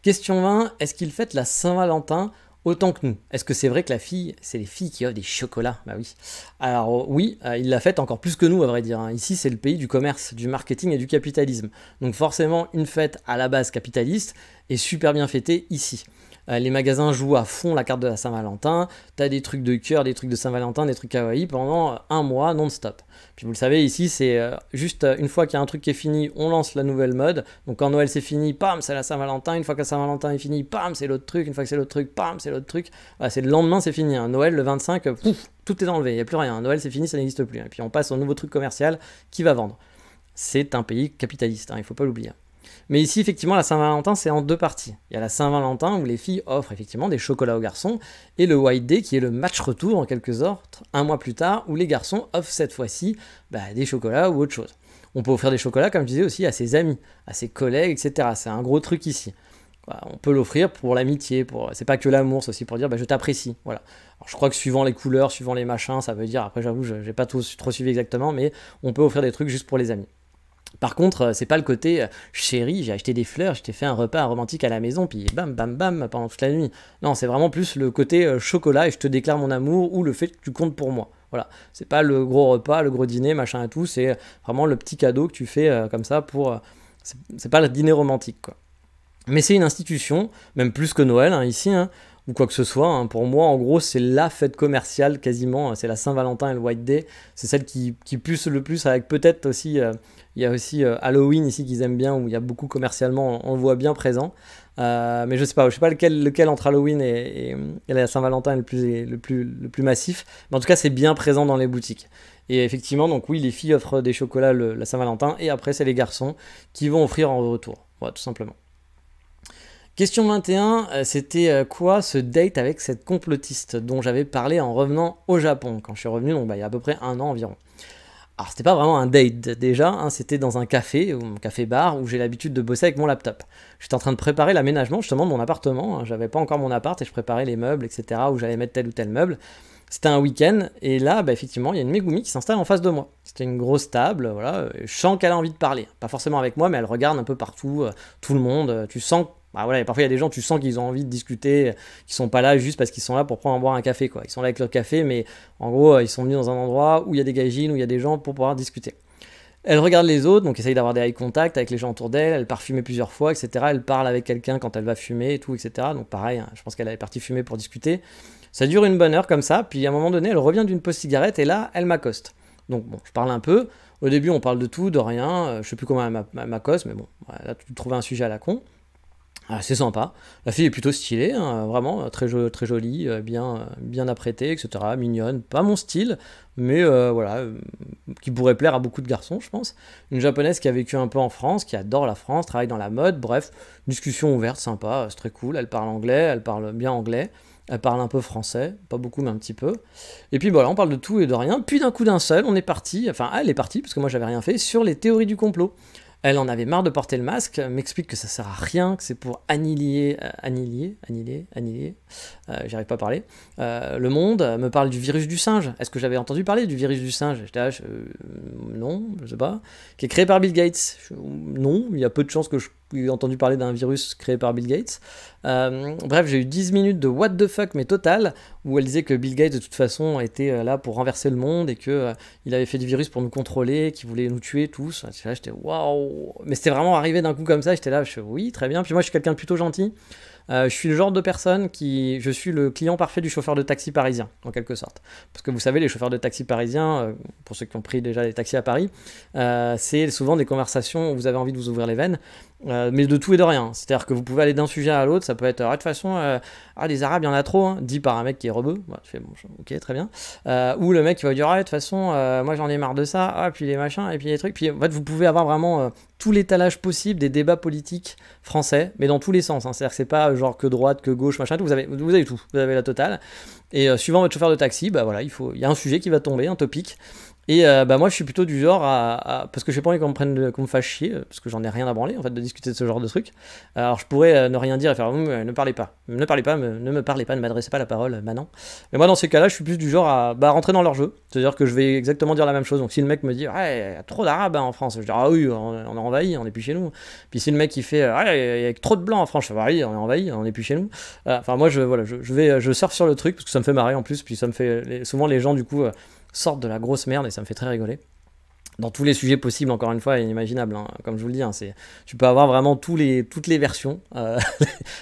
Question 20, est-ce qu'il fête la Saint-Valentin autant que nous. Est-ce que c'est vrai que la fille, c'est les filles qui offrent des chocolats? Bah oui. Alors oui, il l'a fait encore plus que nous à vrai dire, hein. Ici c'est le pays du commerce, du marketing et du capitalisme. Donc forcément une fête à la base capitaliste est super bien fêtée ici. Les magasins jouent à fond la carte de la Saint-Valentin, t'as des trucs de cœur, des trucs de Saint-Valentin, des trucs kawaii pendant un mois non-stop. Puis vous le savez, ici c'est juste une fois qu'il y a un truc qui est fini, on lance la nouvelle mode. Donc quand Noël c'est fini, pam, c'est la Saint-Valentin, une fois que la Saint-Valentin est fini, pam, c'est l'autre truc, une fois que c'est l'autre truc, pam, c'est l'autre truc. Voilà, c'est le lendemain, c'est fini, hein. Noël le 25, pouf, tout est enlevé, il n'y a plus rien. Noël c'est fini, ça n'existe plus. Et puis on passe au nouveau truc commercial qui va vendre. C'est un pays capitaliste, hein, il ne faut pas l'oublier. Mais ici, effectivement, la Saint-Valentin, c'est en deux parties. Il y a la Saint-Valentin où les filles offrent effectivement des chocolats aux garçons, et le White Day qui est le match retour en quelque sorte, un mois plus tard, où les garçons offrent cette fois-ci des chocolats ou autre chose. On peut offrir des chocolats, comme je disais aussi, à ses amis, à ses collègues, etc. C'est un gros truc ici. On peut l'offrir pour l'amitié, c'est pas que l'amour, c'est aussi pour dire je t'apprécie. Voilà. Alors, je crois que suivant les couleurs, suivant les machins, ça veut dire, après j'avoue, j'ai pas trop suivi exactement, mais on peut offrir des trucs juste pour les amis. Par contre, c'est pas le côté chérie, j'ai acheté des fleurs, je t'ai fait un repas romantique à la maison, puis bam bam bam pendant toute la nuit. Non, c'est vraiment plus le côté chocolat et je te déclare mon amour ou le fait que tu comptes pour moi. Voilà, c'est pas le gros repas, le gros dîner, machin et tout, c'est vraiment le petit cadeau que tu fais comme ça pour. C'est pas le dîner romantique quoi. Mais c'est une institution, même plus que Noël hein, ici, hein, ou quoi que ce soit. Hein. Pour moi, en gros, c'est la fête commerciale quasiment. C'est la Saint-Valentin et le White Day. C'est celle qui pulse le plus, avec peut-être aussi. Il y a aussi Halloween ici qu'ils aiment bien, où il y a beaucoup commercialement, on le voit bien présent. Mais je sais pas lequel entre Halloween et la Saint-Valentin est le plus massif. Mais en tout cas, c'est bien présent dans les boutiques. Et effectivement, donc oui, les filles offrent des chocolats la Saint-Valentin, et après, c'est les garçons qui vont offrir en retour. Voilà, tout simplement. Question 21, c'était quoi ce date avec cette complotiste dont j'avais parlé en revenant au Japon, quand je suis revenu, donc il y a à peu près un an environ. Alors c'était pas vraiment un date déjà, hein, c'était dans un café, ou un café-bar, où j'ai l'habitude de bosser avec mon laptop. J'étais en train de préparer l'aménagement justement de mon appartement, hein, j'avais pas encore mon appart et je préparais les meubles, etc., où j'allais mettre tel ou tel meuble. C'était un week-end, et là, effectivement, il y a une Megumi qui s'installe en face de moi. C'était une grosse table, voilà, je sens qu'elle a envie de parler. Pas forcément avec moi, mais elle regarde un peu partout, tout le monde, tu sens. Voilà, parfois il y a des gens, tu sens qu'ils ont envie de discuter, qui sont pas là juste parce qu'ils sont là pour boire un café, quoi. Ils sont là avec leur café, mais en gros, ils sont venus dans un endroit où il y a des gaijins, où il y a des gens pour pouvoir discuter. Elle regarde les autres, donc essaye d'avoir des eye contact avec les gens autour d'elle, elle part fumer plusieurs fois, etc. Elle parle avec quelqu'un quand elle va fumer et tout, etc. Donc pareil, hein, je pense qu'elle est partie fumer pour discuter. Ça dure une bonne heure comme ça, puis à un moment donné, elle revient d'une pause cigarette et là, elle m'accoste. Donc bon, je parle un peu. Au début, on parle de tout, de rien, je sais plus comment elle m'accoste, mais bon, là, tu trouves un sujet à la con. Ah, c'est sympa. La fille est plutôt stylée, hein, vraiment très jolie, bien apprêtée, etc. Mignonne. Pas mon style, mais voilà, qui pourrait plaire à beaucoup de garçons, je pense. Une japonaise qui a vécu un peu en France, qui adore la France, travaille dans la mode. Bref, discussion ouverte, sympa, c'est très cool. Elle parle anglais, elle parle bien anglais. Elle parle un peu français, pas beaucoup, mais un petit peu. Et puis voilà, on parle de tout et de rien. Puis d'un coup d'un seul, on est parti, enfin elle est partie, parce que moi j'avais rien fait, sur les théories du complot. Elle en avait marre de porter le masque, m'explique que ça sert à rien, que c'est pour annihiler, j'arrive pas à parler, le monde, me parle du virus du singe. Est-ce que j'avais entendu parler du virus du singe? J'étais là, non, je sais pas. Qui est créé par Bill Gates? Non, il y a peu de chances que j'ai entendu parler d'un virus créé par Bill Gates. Bref, j'ai eu 10 minutes de what the fuck, mais total, où elle disait que Bill Gates, de toute façon, était là pour renverser le monde et qu'il avait fait du virus pour nous contrôler, qu'il voulait nous tuer tous. Là, j'étais waouh! Mais c'était vraiment arrivé d'un coup comme ça, j'étais là, oui, très bien. Puis moi, je suis quelqu'un de plutôt gentil. Je suis le genre de personne je suis le client parfait du chauffeur de taxi parisien, en quelque sorte. Parce que vous savez, les chauffeurs de taxi parisiens, pour ceux qui ont pris déjà des taxis à Paris, c'est souvent des conversations où vous avez envie de vous ouvrir les veines, mais de tout et de rien. C'est-à-dire que vous pouvez aller d'un sujet à l'autre, ça peut être, de toute façon, les Arabes, il y en a trop, hein, dit par un mec qui est rebeu. Bah, tu fais, bon, ok, très bien. Ou le mec qui va dire, de toute façon, moi j'en ai marre de ça, puis les machins, et puis les trucs. Puis en fait, vous pouvez avoir vraiment tout l'étalage possible des débats politiques français, mais dans tous les sens. Hein. C'est-à-dire que c'est pas genre que droite, que gauche, machin, tout. Vous avez tout, vous avez la totale. Et suivant votre chauffeur de taxi, voilà, il y a un sujet qui va tomber, un topic. Et bah moi je suis plutôt du genre parce que j'ai pas envie qu'on me fasse chier, parce que j'en ai rien à branler en fait de discuter de ce genre de truc. Alors je pourrais ne rien dire et faire ne parlez pas, ne parlez pas, ne me parlez pas, ne m'adressez pas la parole, bah non. Mais moi dans ces cas-là je suis plus du genre à bah, rentrer dans leur jeu, c'est-à-dire que je vais exactement dire la même chose. Donc si le mec me dit ouais y a trop d'arabes hein, en France, je dis ah oui on est envahi, on est plus chez nous. Puis si le mec il fait ouais y a trop de blancs en France, je fais bah oui on est envahi, on est plus chez nous. Enfin moi je surfe sur le truc parce que ça me fait marrer en plus, puis ça me fait souvent les gens du coup sortent de la grosse merde et ça me fait très rigoler. Dans tous les sujets possibles, encore une fois, inimaginables, hein. Comme je vous le dis, hein, tu peux avoir vraiment toutes les versions.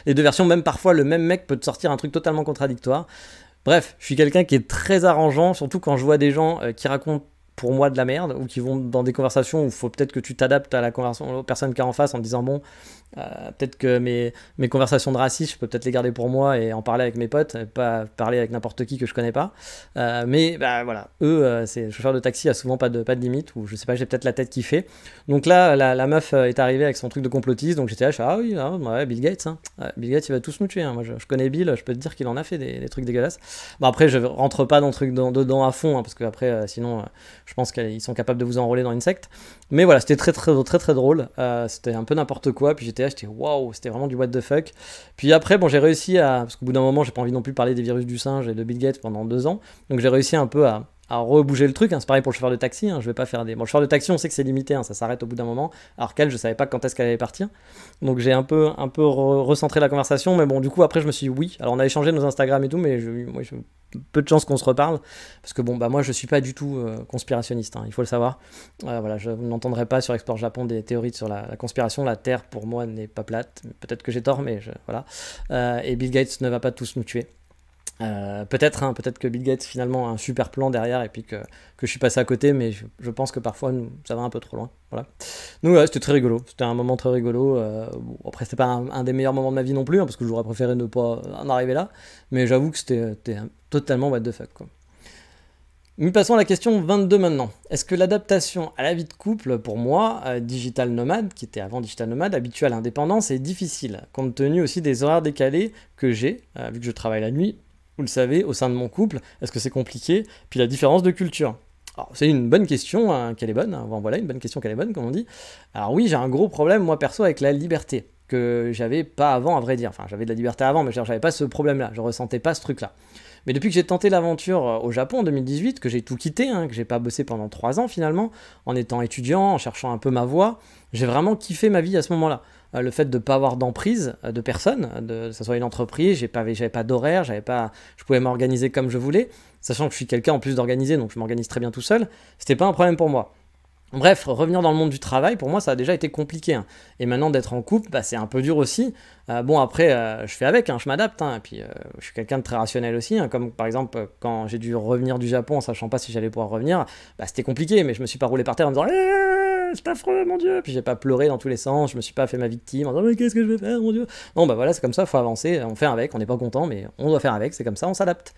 Les deux versions, même parfois, le même mec peut te sortir un truc totalement contradictoire. Bref, je suis quelqu'un qui est très arrangeant, surtout quand je vois des gens qui racontent pour moi de la merde ou qui vont dans des conversations où il faut peut-être que tu t'adaptes à la conversation aux personnes qui est en face en te disant bon peut-être que mes conversations de racisme je peux peut-être les garder pour moi et en parler avec mes potes et pas parler avec n'importe qui que je connais pas mais bah voilà eux c'est le chauffeur de taxi a souvent pas de limite ou je sais pas j'ai peut-être la tête qui fait donc là la meuf est arrivée avec son truc de complotiste donc j'étais là ah oui ouais, Bill Gates hein. Bill Gates il va tous nous tuer hein. Moi je connais Bill je peux te dire qu'il en a fait des trucs dégueulasses bon après je rentre pas dans le truc dedans à fond hein, parce que après sinon je pense qu'ils sont capables de vous enrôler dans une secte. Mais voilà, c'était très drôle. C'était un peu n'importe quoi. Puis j'étais là, j'étais waouh, c'était vraiment du what the fuck. Puis après, bon, j'ai réussi à. Parce qu'au bout d'un moment, j'ai pas envie non plus de parler des virus du singe et de Bill Gates pendant 2 ans. Donc j'ai réussi un peu à rebouger le truc, hein. C'est pareil pour le chauffeur de taxi, hein. Je vais pas faire des... Bon, le chauffeur de taxi, on sait que c'est limité, hein. Ça s'arrête au bout d'un moment, alors qu'elle, je savais pas quand est-ce qu'elle allait partir. Donc j'ai un peu recentré la conversation, mais bon, du coup, après, je me suis dit oui. Alors on a échangé nos Instagram et tout, mais peu de chances qu'on se reparle, parce que bon, bah moi, je suis pas du tout conspirationniste, hein, il faut le savoir. Voilà, je n'entendrai pas sur Explore Japon des théories sur la conspiration. La Terre, pour moi, n'est pas plate. Peut-être que j'ai tort, mais voilà. Et Bill Gates ne va pas tous nous tuer. Peut-être que Bill Gates finalement a un super plan derrière et puis que je suis passé à côté, mais je pense que parfois ça va un peu trop loin. Voilà. Donc ouais, c'était très rigolo, c'était un moment très rigolo. Bon, après c'était pas un des meilleurs moments de ma vie non plus, hein, parce que j'aurais préféré ne pas en arriver là, mais j'avoue que c'était totalement what the fuck quoi. Mais passons à la question 22 maintenant. Est-ce que l'adaptation à la vie de couple, pour moi, digital nomade, qui était avant digital nomade, habitué à l'indépendance, est difficile, compte tenu aussi des horaires décalés que j'ai, vu que je travaille la nuit, vous le savez, au sein de mon couple, est-ce que c'est compliqué? Puis la différence de culture. Alors, c'est une bonne question, hein, qu'elle est bonne, hein. Voilà, une bonne question qu'elle est bonne, comme on dit. Alors oui, j'ai un gros problème, moi, perso, avec la liberté, que j'avais pas avant, à vrai dire. Enfin, j'avais de la liberté avant, mais j'avais pas ce problème-là, je ressentais pas ce truc-là. Mais depuis que j'ai tenté l'aventure au Japon en 2018, que j'ai tout quitté, hein, que j'ai pas bossé pendant 3 ans finalement, en étant étudiant, en cherchant un peu ma voie, j'ai vraiment kiffé ma vie à ce moment-là. Le fait de ne pas avoir d'emprise de personne, que ce soit une entreprise, j'avais pas d'horaire, je pouvais m'organiser comme je voulais, sachant que je suis quelqu'un en plus d'organiser, donc je m'organise très bien tout seul, c'était pas un problème pour moi. Bref, revenir dans le monde du travail, pour moi, ça a déjà été compliqué, hein. Et maintenant, d'être en couple, bah, c'est un peu dur aussi. Bon, après, je fais avec, hein, je m'adapte. Hein, et puis, je suis quelqu'un de très rationnel aussi. Hein, comme par exemple, quand j'ai dû revenir du Japon en sachant pas si j'allais pouvoir revenir, bah, c'était compliqué, mais je me suis pas roulé par terre en me disant c'est affreux, mon Dieu. Puis j'ai pas pleuré dans tous les sens, je me suis pas fait ma victime en disant mais qu'est-ce que je vais faire, mon Dieu. Non, bah voilà, c'est comme ça, faut avancer, on fait avec, on n'est pas content, mais on doit faire avec, c'est comme ça, on s'adapte.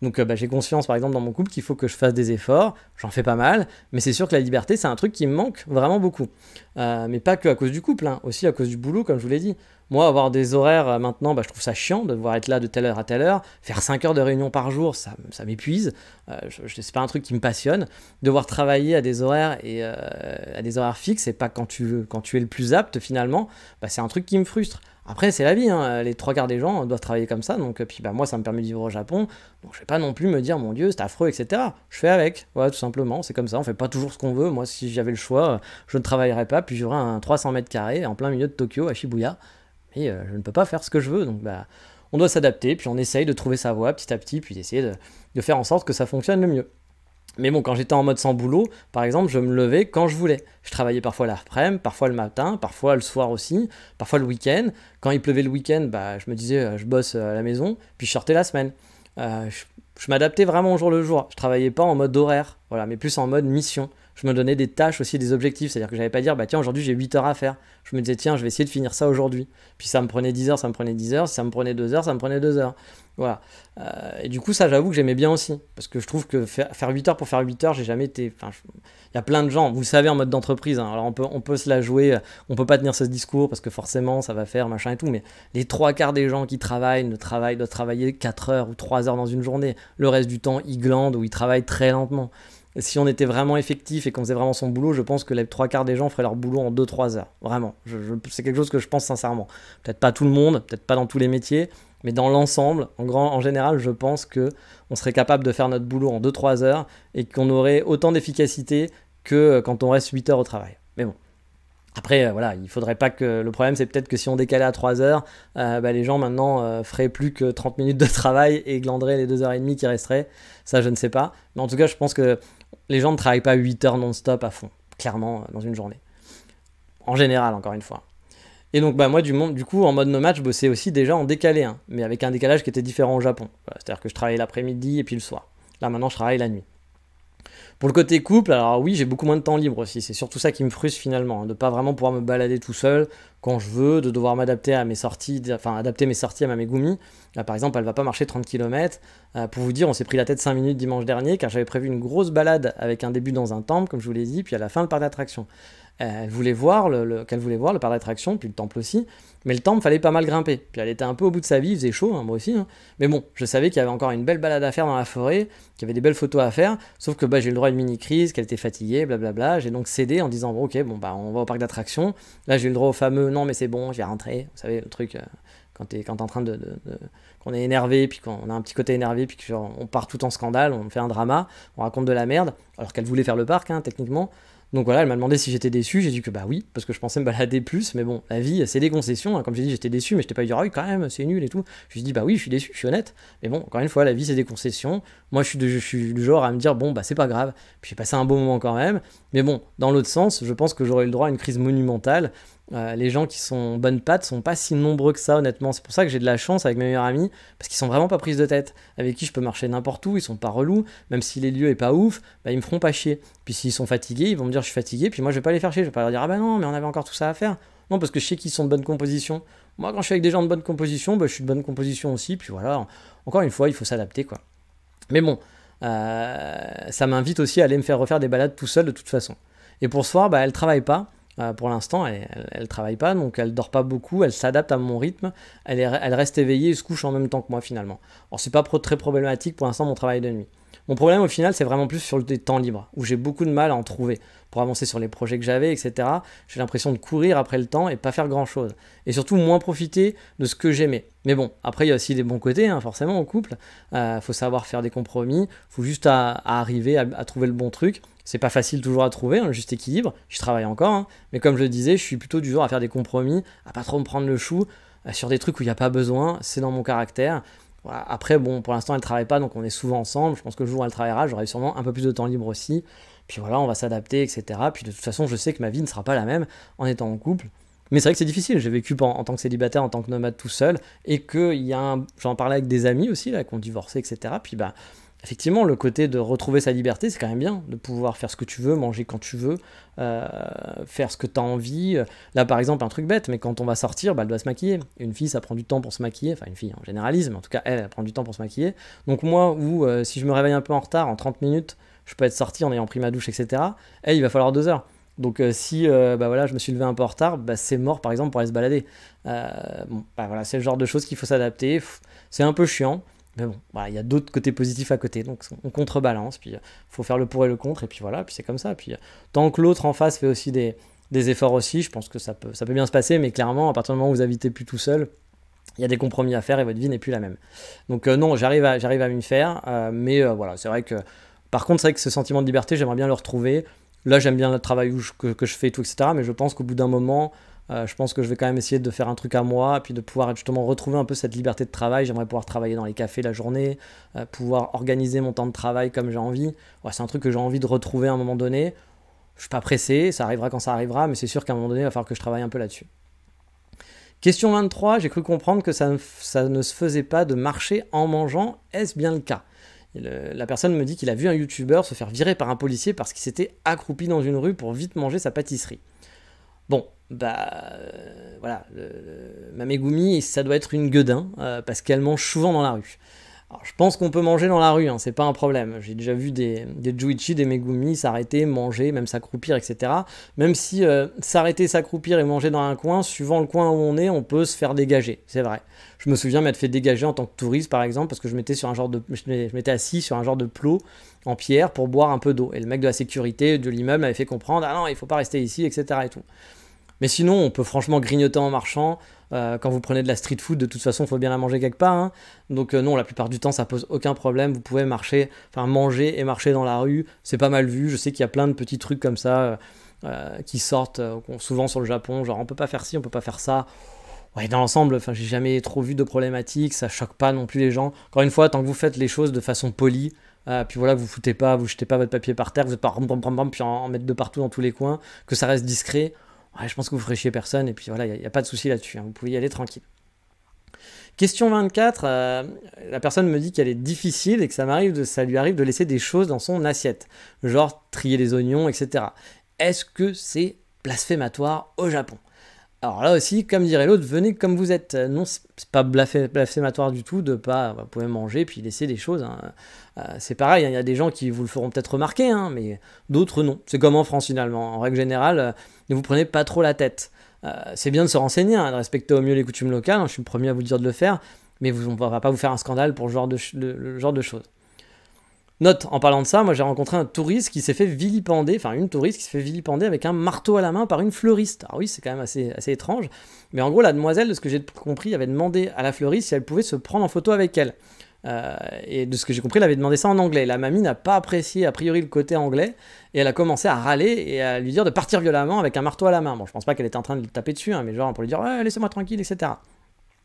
Donc bah, j'ai conscience par exemple dans mon couple qu'il faut que je fasse des efforts, j'en fais pas mal, mais c'est sûr que la liberté c'est un truc qui me manque vraiment beaucoup. Mais pas que à cause du couple, hein, aussi à cause du boulot comme je vous l'ai dit. Moi avoir des horaires maintenant, bah, je trouve ça chiant de devoir être là de telle heure à telle heure, faire 5 heures de réunion par jour, ça m'épuise, c'est pas un truc qui me passionne. Devoir travailler à des horaires et à des horaires fixes et pas quand tu es le plus apte finalement, bah, c'est un truc qui me frustre. Après, c'est la vie, hein. Les 3 quarts des gens doivent travailler comme ça, donc puis bah, moi, ça me permet de vivre au Japon, donc je vais pas non plus me dire, mon Dieu, c'est affreux, etc. Je fais avec, voilà, tout simplement, c'est comme ça, on fait pas toujours ce qu'on veut. Moi, si j'avais le choix, je ne travaillerais pas, puis j'aurais un 300 mètres carrés en plein milieu de Tokyo, à Shibuya, et je ne peux pas faire ce que je veux, donc bah, on doit s'adapter, puis on essaye de trouver sa voie petit à petit, puis d'essayer de faire en sorte que ça fonctionne le mieux. Mais bon, quand j'étais en mode sans boulot, par exemple, je me levais quand je voulais. Je travaillais parfois l'après-midi, parfois le matin, parfois le soir aussi, parfois le week-end. Quand il pleuvait le week-end, bah, je me disais, je bosse à la maison, puis je sortais la semaine. Je m'adaptais vraiment au jour le jour. Je travaillais pas en mode horaire, voilà, mais plus en mode mission. Je me donnais des tâches aussi, des objectifs. C'est-à-dire que j'allais pas dire, bah tiens, aujourd'hui j'ai 8 heures à faire. Je me disais, tiens, je vais essayer de finir ça aujourd'hui. Puis ça me prenait 10 heures, ça me prenait 10 heures. Si ça me prenait 2 heures, ça me prenait 2 heures. Voilà. Et du coup, ça, j'avoue que j'aimais bien aussi. Parce que je trouve que faire 8 heures pour faire 8 heures, j'ai jamais été. Enfin, il y a plein de gens, vous le savez, en mode d'entreprise. Hein, alors on peut se la jouer, on peut pas tenir ce discours parce que forcément ça va faire machin et tout. Mais les 3 quarts des gens qui doivent travailler 4 heures ou 3 heures dans une journée. Le reste du temps, ils glandent ou ils travaillent très lentement. Si on était vraiment effectif et qu'on faisait vraiment son boulot, je pense que les 3/4 des gens feraient leur boulot en 2-3 heures. Vraiment. C'est quelque chose que je pense sincèrement. Peut-être pas tout le monde, peut-être pas dans tous les métiers, mais dans l'ensemble, en général, je pense qu'on serait capable de faire notre boulot en 2-3 heures et qu'on aurait autant d'efficacité que quand on reste 8 heures au travail. Mais bon. Après, voilà, il faudrait pas que... Le problème, c'est peut-être que si on décalait à 3 heures, les gens maintenant feraient plus que 30 minutes de travail et glanderaient les 2h30 qui resteraient. Ça, je ne sais pas. Mais en tout cas, je pense que les gens ne travaillent pas 8 heures non-stop à fond, clairement, dans une journée. En général, encore une fois. Et donc, moi, du coup, en mode nomade, je bossais aussi déjà en décalé, hein, mais avec un décalage qui était différent au Japon. Voilà, c'est-à-dire que je travaillais l'après-midi et puis le soir. Là, maintenant, je travaille la nuit. Pour le côté couple, alors oui, j'ai beaucoup moins de temps libre aussi. C'est surtout ça qui me frustre finalement, hein, de pas vraiment pouvoir me balader tout seul quand je veux, de devoir m'adapter à mes sorties, enfin adapter mes sorties à ma Megumi. Là, par exemple, elle va pas marcher 30 km. Pour vous dire, on s'est pris la tête 5 minutes dimanche dernier car j'avais prévu une grosse balade avec un début dans un temple, comme je vous l'ai dit, puis à la fin le parc d'attractions. Elle voulait voir qu'elle voulait voir le parc d'attractions, puis le temple aussi. Mais le temple, fallait pas mal grimper. Puis elle était un peu au bout de sa vie, il faisait chaud, hein, moi aussi. Hein. Mais bon, je savais qu'il y avait encore une belle balade à faire dans la forêt, qu'il y avait des belles photos à faire. Sauf que j'ai eu le droit à une mini-crise, qu'elle était fatiguée, blablabla. J'ai donc cédé en disant, ok, on va au parc d'attractions. Là, j'ai eu le droit au fameux, non mais c'est bon, je vais rentrer. Vous savez, le truc, quand t'es en train qu'on est énervé, puis qu'on a un petit côté énervé, puis qu'on part tout en scandale, on fait un drama, on raconte de la merde, alors qu'elle voulait faire le parc, hein, techniquement. Donc voilà, elle m'a demandé si j'étais déçu, j'ai dit que oui, parce que je pensais me balader plus, mais bon, la vie, c'est des concessions, hein. Comme j'ai dit, j'étais déçu, mais je t'ai pas dit, ah oui, quand même, c'est nul et tout. Je lui ai dit, oui, je suis déçu, je suis honnête, mais bon, encore une fois, la vie, c'est des concessions. Moi, je suis du genre à me dire, c'est pas grave, puis j'ai passé un bon moment quand même, mais bon, dans l'autre sens, je pense que j'aurais eu le droit à une crise monumentale. Les gens qui sont bonnes pattes sont pas si nombreux que ça, honnêtement. C'est pour ça que j'ai de la chance avec mes meilleurs amis, parce qu'ils sont vraiment pas prises de tête. Avec qui je peux marcher n'importe où, ils sont pas relous, même si les lieux est pas ouf, ils me feront pas chier. Puis s'ils sont fatigués, ils vont me dire je suis fatigué, puis moi je vais pas les faire chier, je vais pas leur dire ah bah non, mais on avait encore tout ça à faire. Non, parce que je sais qu'ils sont de bonne composition. Moi, quand je suis avec des gens de bonne composition, je suis de bonne composition aussi, puis voilà. Encore une fois, il faut s'adapter, quoi. Mais bon, ça m'invite aussi à aller me faire refaire des balades tout seul de toute façon. Et pour ce soir, elle travaille pas. Pour l'instant, elle travaille pas, donc elle dort pas beaucoup, elle s'adapte à mon rythme, elle reste éveillée et se couche en même temps que moi finalement. Alors c'est pas très problématique pour l'instant mon travail de nuit. Mon problème au final c'est vraiment plus sur le temps libre, où j'ai beaucoup de mal à en trouver. Pour avancer sur les projets que j'avais, etc., j'ai l'impression de courir après le temps et pas faire grand chose. Et surtout moins profiter de ce que j'aimais. Mais bon, après il y a aussi des bons côtés, hein, forcément au couple. Faut savoir faire des compromis, faut juste arriver à trouver le bon truc. C'est pas facile toujours à trouver, le juste équilibre, je travaille encore, hein. Mais comme je le disais, je suis plutôt du genre à faire des compromis, à pas trop me prendre le chou, sur des trucs où il n'y a pas besoin, c'est dans mon caractère. Voilà. Après, pour l'instant elle travaille pas, donc on est souvent ensemble, je pense que le jour où elle travaillera, j'aurai sûrement un peu plus de temps libre aussi, puis voilà, on va s'adapter, etc. Puis de toute façon, je sais que ma vie ne sera pas la même en étant en couple. Mais c'est vrai que c'est difficile, j'ai vécu en tant que célibataire, en tant que nomade tout seul, et que j'en parlais avec des amis aussi, là, qui ont divorcé, etc. Puis effectivement, le côté de retrouver sa liberté, c'est quand même bien, de pouvoir faire ce que tu veux, manger quand tu veux, faire ce que tu as envie. Là, par exemple, un truc bête, mais quand on va sortir, elle doit se maquiller. Une fille, ça prend du temps pour se maquiller, enfin une fille en généralise, mais en tout cas, elle prend du temps pour se maquiller. Donc moi, si je me réveille un peu en retard, en 30 minutes, je peux être sorti en ayant pris ma douche, etc. Il va falloir 2 heures. Donc si je me suis levé un peu en retard, c'est mort par exemple pour aller se balader. Voilà, c'est le genre de choses qu'il faut s'adapter. C'est un peu chiant. Mais bon, il y a d'autres côtés positifs à côté, donc on contrebalance, puis il faut faire le pour et le contre, et puis voilà, puis c'est comme ça. Puis tant que l'autre en face fait aussi des efforts aussi, je pense que ça peut bien se passer, mais clairement, à partir du moment où vous habitez plus tout seul, il y a des compromis à faire et votre vie n'est plus la même. Donc non, j'arrive à m'y faire, mais voilà, c'est vrai que, par contre, c'est vrai que ce sentiment de liberté, j'aimerais bien le retrouver. Là, j'aime bien le travail que je fais et tout, etc., mais je pense qu'au bout d'un moment, je pense que je vais quand même essayer de faire un truc à moi, puis de pouvoir justement retrouver un peu cette liberté de travail. J'aimerais pouvoir travailler dans les cafés la journée, pouvoir organiser mon temps de travail comme j'ai envie. Ouais, c'est un truc que j'ai envie de retrouver à un moment donné. Je suis pas pressé, ça arrivera quand ça arrivera, mais c'est sûr qu'à un moment donné, il va falloir que je travaille un peu là-dessus. Question 23, j'ai cru comprendre que ça ne se faisait pas de marcher en mangeant. Est-ce bien le cas ? La personne me dit qu'il a vu un youtubeur se faire virer par un policier parce qu'il s'était accroupi dans une rue pour vite manger sa pâtisserie. Bon, voilà, ma Megumi, ça doit être une gueudin, parce qu'elle mange souvent dans la rue. Alors, je pense qu'on peut manger dans la rue, hein, c'est pas un problème. J'ai déjà vu des Juichi, des Megumi s'arrêter, manger, même s'accroupir, etc. Même si s'arrêter, s'accroupir et manger dans un coin, suivant le coin où on peut se faire dégager, c'est vrai. Je me souviens m'être fait dégager en tant que touriste, par exemple, parce que je m'étais assis sur un genre de plot en pierre pour boire un peu d'eau. Et le mec de la sécurité de l'immeuble m'avait fait comprendre, ah non, il faut pas rester ici, etc. et tout. Mais sinon, on peut franchement grignoter en marchant. Quand vous prenez de la street food, de toute façon, il faut bien la manger quelque part, hein. Donc non, la plupart du temps, ça pose aucun problème. Vous pouvez manger et marcher dans la rue. C'est pas mal vu. Je sais qu'il y a plein de petits trucs comme ça qui sortent souvent sur le Japon. Genre, on peut pas faire ci, on peut pas faire ça. Ouais, dans l'ensemble, j'ai jamais trop vu de problématiques. Ça choque pas non plus les gens. Encore une fois, tant que vous faites les choses de façon polie, puis voilà, vous jetez pas votre papier par terre, vous êtes pas puis en mettre de partout dans tous les coins, que ça reste discret. Ouais, je pense que vous ferez chier personne, et puis voilà, il n'y a pas de souci là-dessus, hein, vous pouvez y aller tranquille. Question 24, la personne me dit qu'elle est difficile et que ça lui arrive de laisser des choses dans son assiette, genre trier les oignons, etc. Est-ce que c'est blasphématoire au Japon? Alors là aussi, comme dirait l'autre, venez comme vous êtes. Non, c'est pas blasphématoire du tout de pas, vous pouvez manger puis laisser des choses, hein. C'est pareil, il y a des gens qui vous le feront peut-être remarquer, hein, mais d'autres non. C'est comme en France finalement. En règle générale, ne vous prenez pas trop la tête. C'est bien de se renseigner, hein, de respecter au mieux les coutumes locales, hein, je suis le premier à vous dire de le faire, mais on ne va pas vous faire un scandale pour le genre de choses. Note, en parlant de ça, moi j'ai rencontré un touriste qui s'est fait vilipender, enfin une touriste qui s'est fait vilipender avec un marteau à la main par une fleuriste. Alors oui, c'est quand même assez étrange, mais en gros la demoiselle, de ce que j'ai compris, avait demandé à la fleuriste si elle pouvait se prendre en photo avec elle. Et de ce que j'ai compris, elle avait demandé ça en anglais. La mamie n'a pas apprécié a priori le côté anglais, et elle a commencé à râler et à lui dire de partir violemment avec un marteau à la main. Bon, je pense pas qu'elle était en train de lui taper dessus, hein, mais genre pour lui dire ouais, laissez-moi tranquille, etc.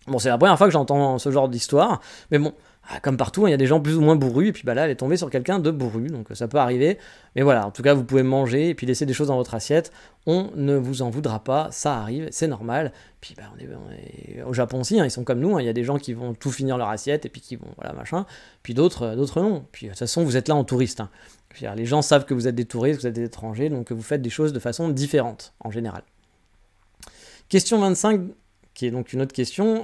Bon, c'est la première fois que j'entends ce genre d'histoire, mais bon, comme partout, il y a des gens plus ou moins bourrus, et puis bah là, elle est tombée sur quelqu'un de bourru, donc ça peut arriver. Mais voilà, en tout cas, vous pouvez manger et puis laisser des choses dans votre assiette. On ne vous en voudra pas, ça arrive, c'est normal. Puis bah, on est au Japon aussi, hein, ils sont comme nous, hein, il y a des gens qui vont tout finir leur assiette et puis qui vont, voilà, machin. Puis d'autres non. Puis de toute façon, vous êtes là en touriste, hein. Les gens savent que vous êtes des touristes, que vous êtes des étrangers, donc vous faites des choses de façon différente, en général. Question 25. Qui est donc une autre question,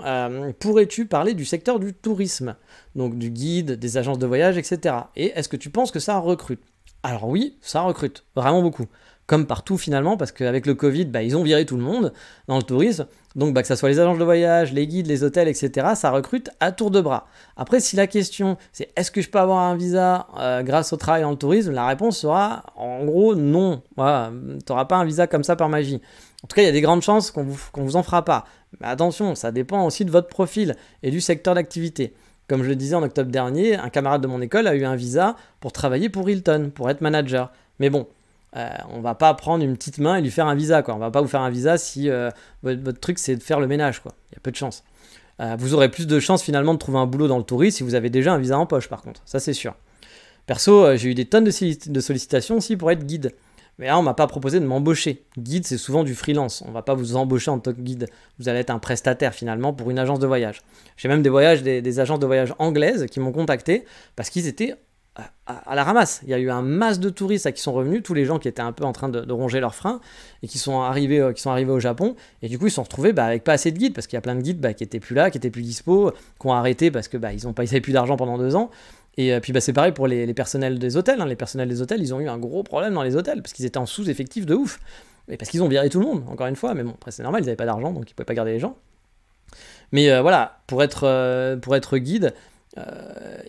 pourrais-tu parler du secteur du tourisme, donc du guide, des agences de voyage, etc. Et est-ce que tu penses que ça recrute? Alors oui, ça recrute, vraiment beaucoup. Comme partout finalement, parce qu'avec le Covid, bah, ils ont viré tout le monde dans le tourisme, donc bah, que ça soit les agences de voyage, les guides, les hôtels, etc., ça recrute à tour de bras. Après, si la question c'est est-ce que je peux avoir un visa grâce au travail dans le tourisme, la réponse sera en gros non. Voilà, tu n'auras pas un visa comme ça par magie. En tout cas, il y a des grandes chances qu'on vous en fera pas. Mais attention, ça dépend aussi de votre profil et du secteur d'activité. Comme je le disais en octobre dernier, un camarade de mon école a eu un visa pour travailler pour Hilton, pour être manager. Mais bon, on va pas prendre une petite main et lui faire un visa, quoi. On va pas vous faire un visa si votre truc c'est de faire le ménage, quoi. Il y a peu de chance. Vous aurez plus de chances finalement de trouver un boulot dans le tourisme si vous avez déjà un visa en poche, par contre. Ça, c'est sûr. Perso, j'ai eu des tonnes de sollicitations aussi pour être guide. Mais là, on m'a pas proposé de m'embaucher. Guide, c'est souvent du freelance. On va pas vous embaucher en tant que guide. Vous allez être un prestataire finalement pour une agence de voyage. J'ai même des agences de voyage anglaises qui m'ont contacté parce qu'ils étaient à la ramasse. Il y a eu un masse de touristes qui sont revenus, tous les gens qui étaient un peu en train de ronger leurs freins et qui sont arrivés au Japon. Et du coup, ils se sont retrouvés avec pas assez de guides parce qu'il y a plein de guides qui étaient plus là, qui étaient plus dispo, qui ont arrêté parce que ils avaient plus d'argent pendant 2 ans. Et puis c'est pareil pour les personnels des hôtels, hein. Les personnels des hôtels, ils ont eu un gros problème dans les hôtels parce qu'ils étaient en sous-effectif de ouf. Et parce qu'ils ont viré tout le monde, encore une fois. Mais bon, après c'est normal, ils n'avaient pas d'argent, donc ils ne pouvaient pas garder les gens. Mais voilà, pour être guide,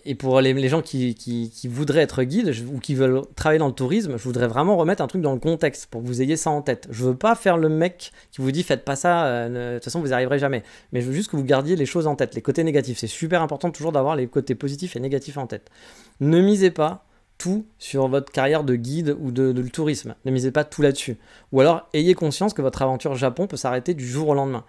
et pour les gens qui voudraient être guides ou qui veulent travailler dans le tourisme, je voudrais vraiment remettre un truc dans le contexte pour que vous ayez ça en tête. Je veux pas faire le mec qui vous dit faites pas ça, de toute façon vous n'y arriverez jamais. Mais je veux juste que vous gardiez les choses en tête, les côtés négatifs. C'est super important toujours d'avoir les côtés positifs et négatifs en tête. Ne misez pas tout sur votre carrière de guide ou de tourisme. Ne misez pas tout là-dessus. Ou alors ayez conscience que votre aventure Japon peut s'arrêter du jour au lendemain.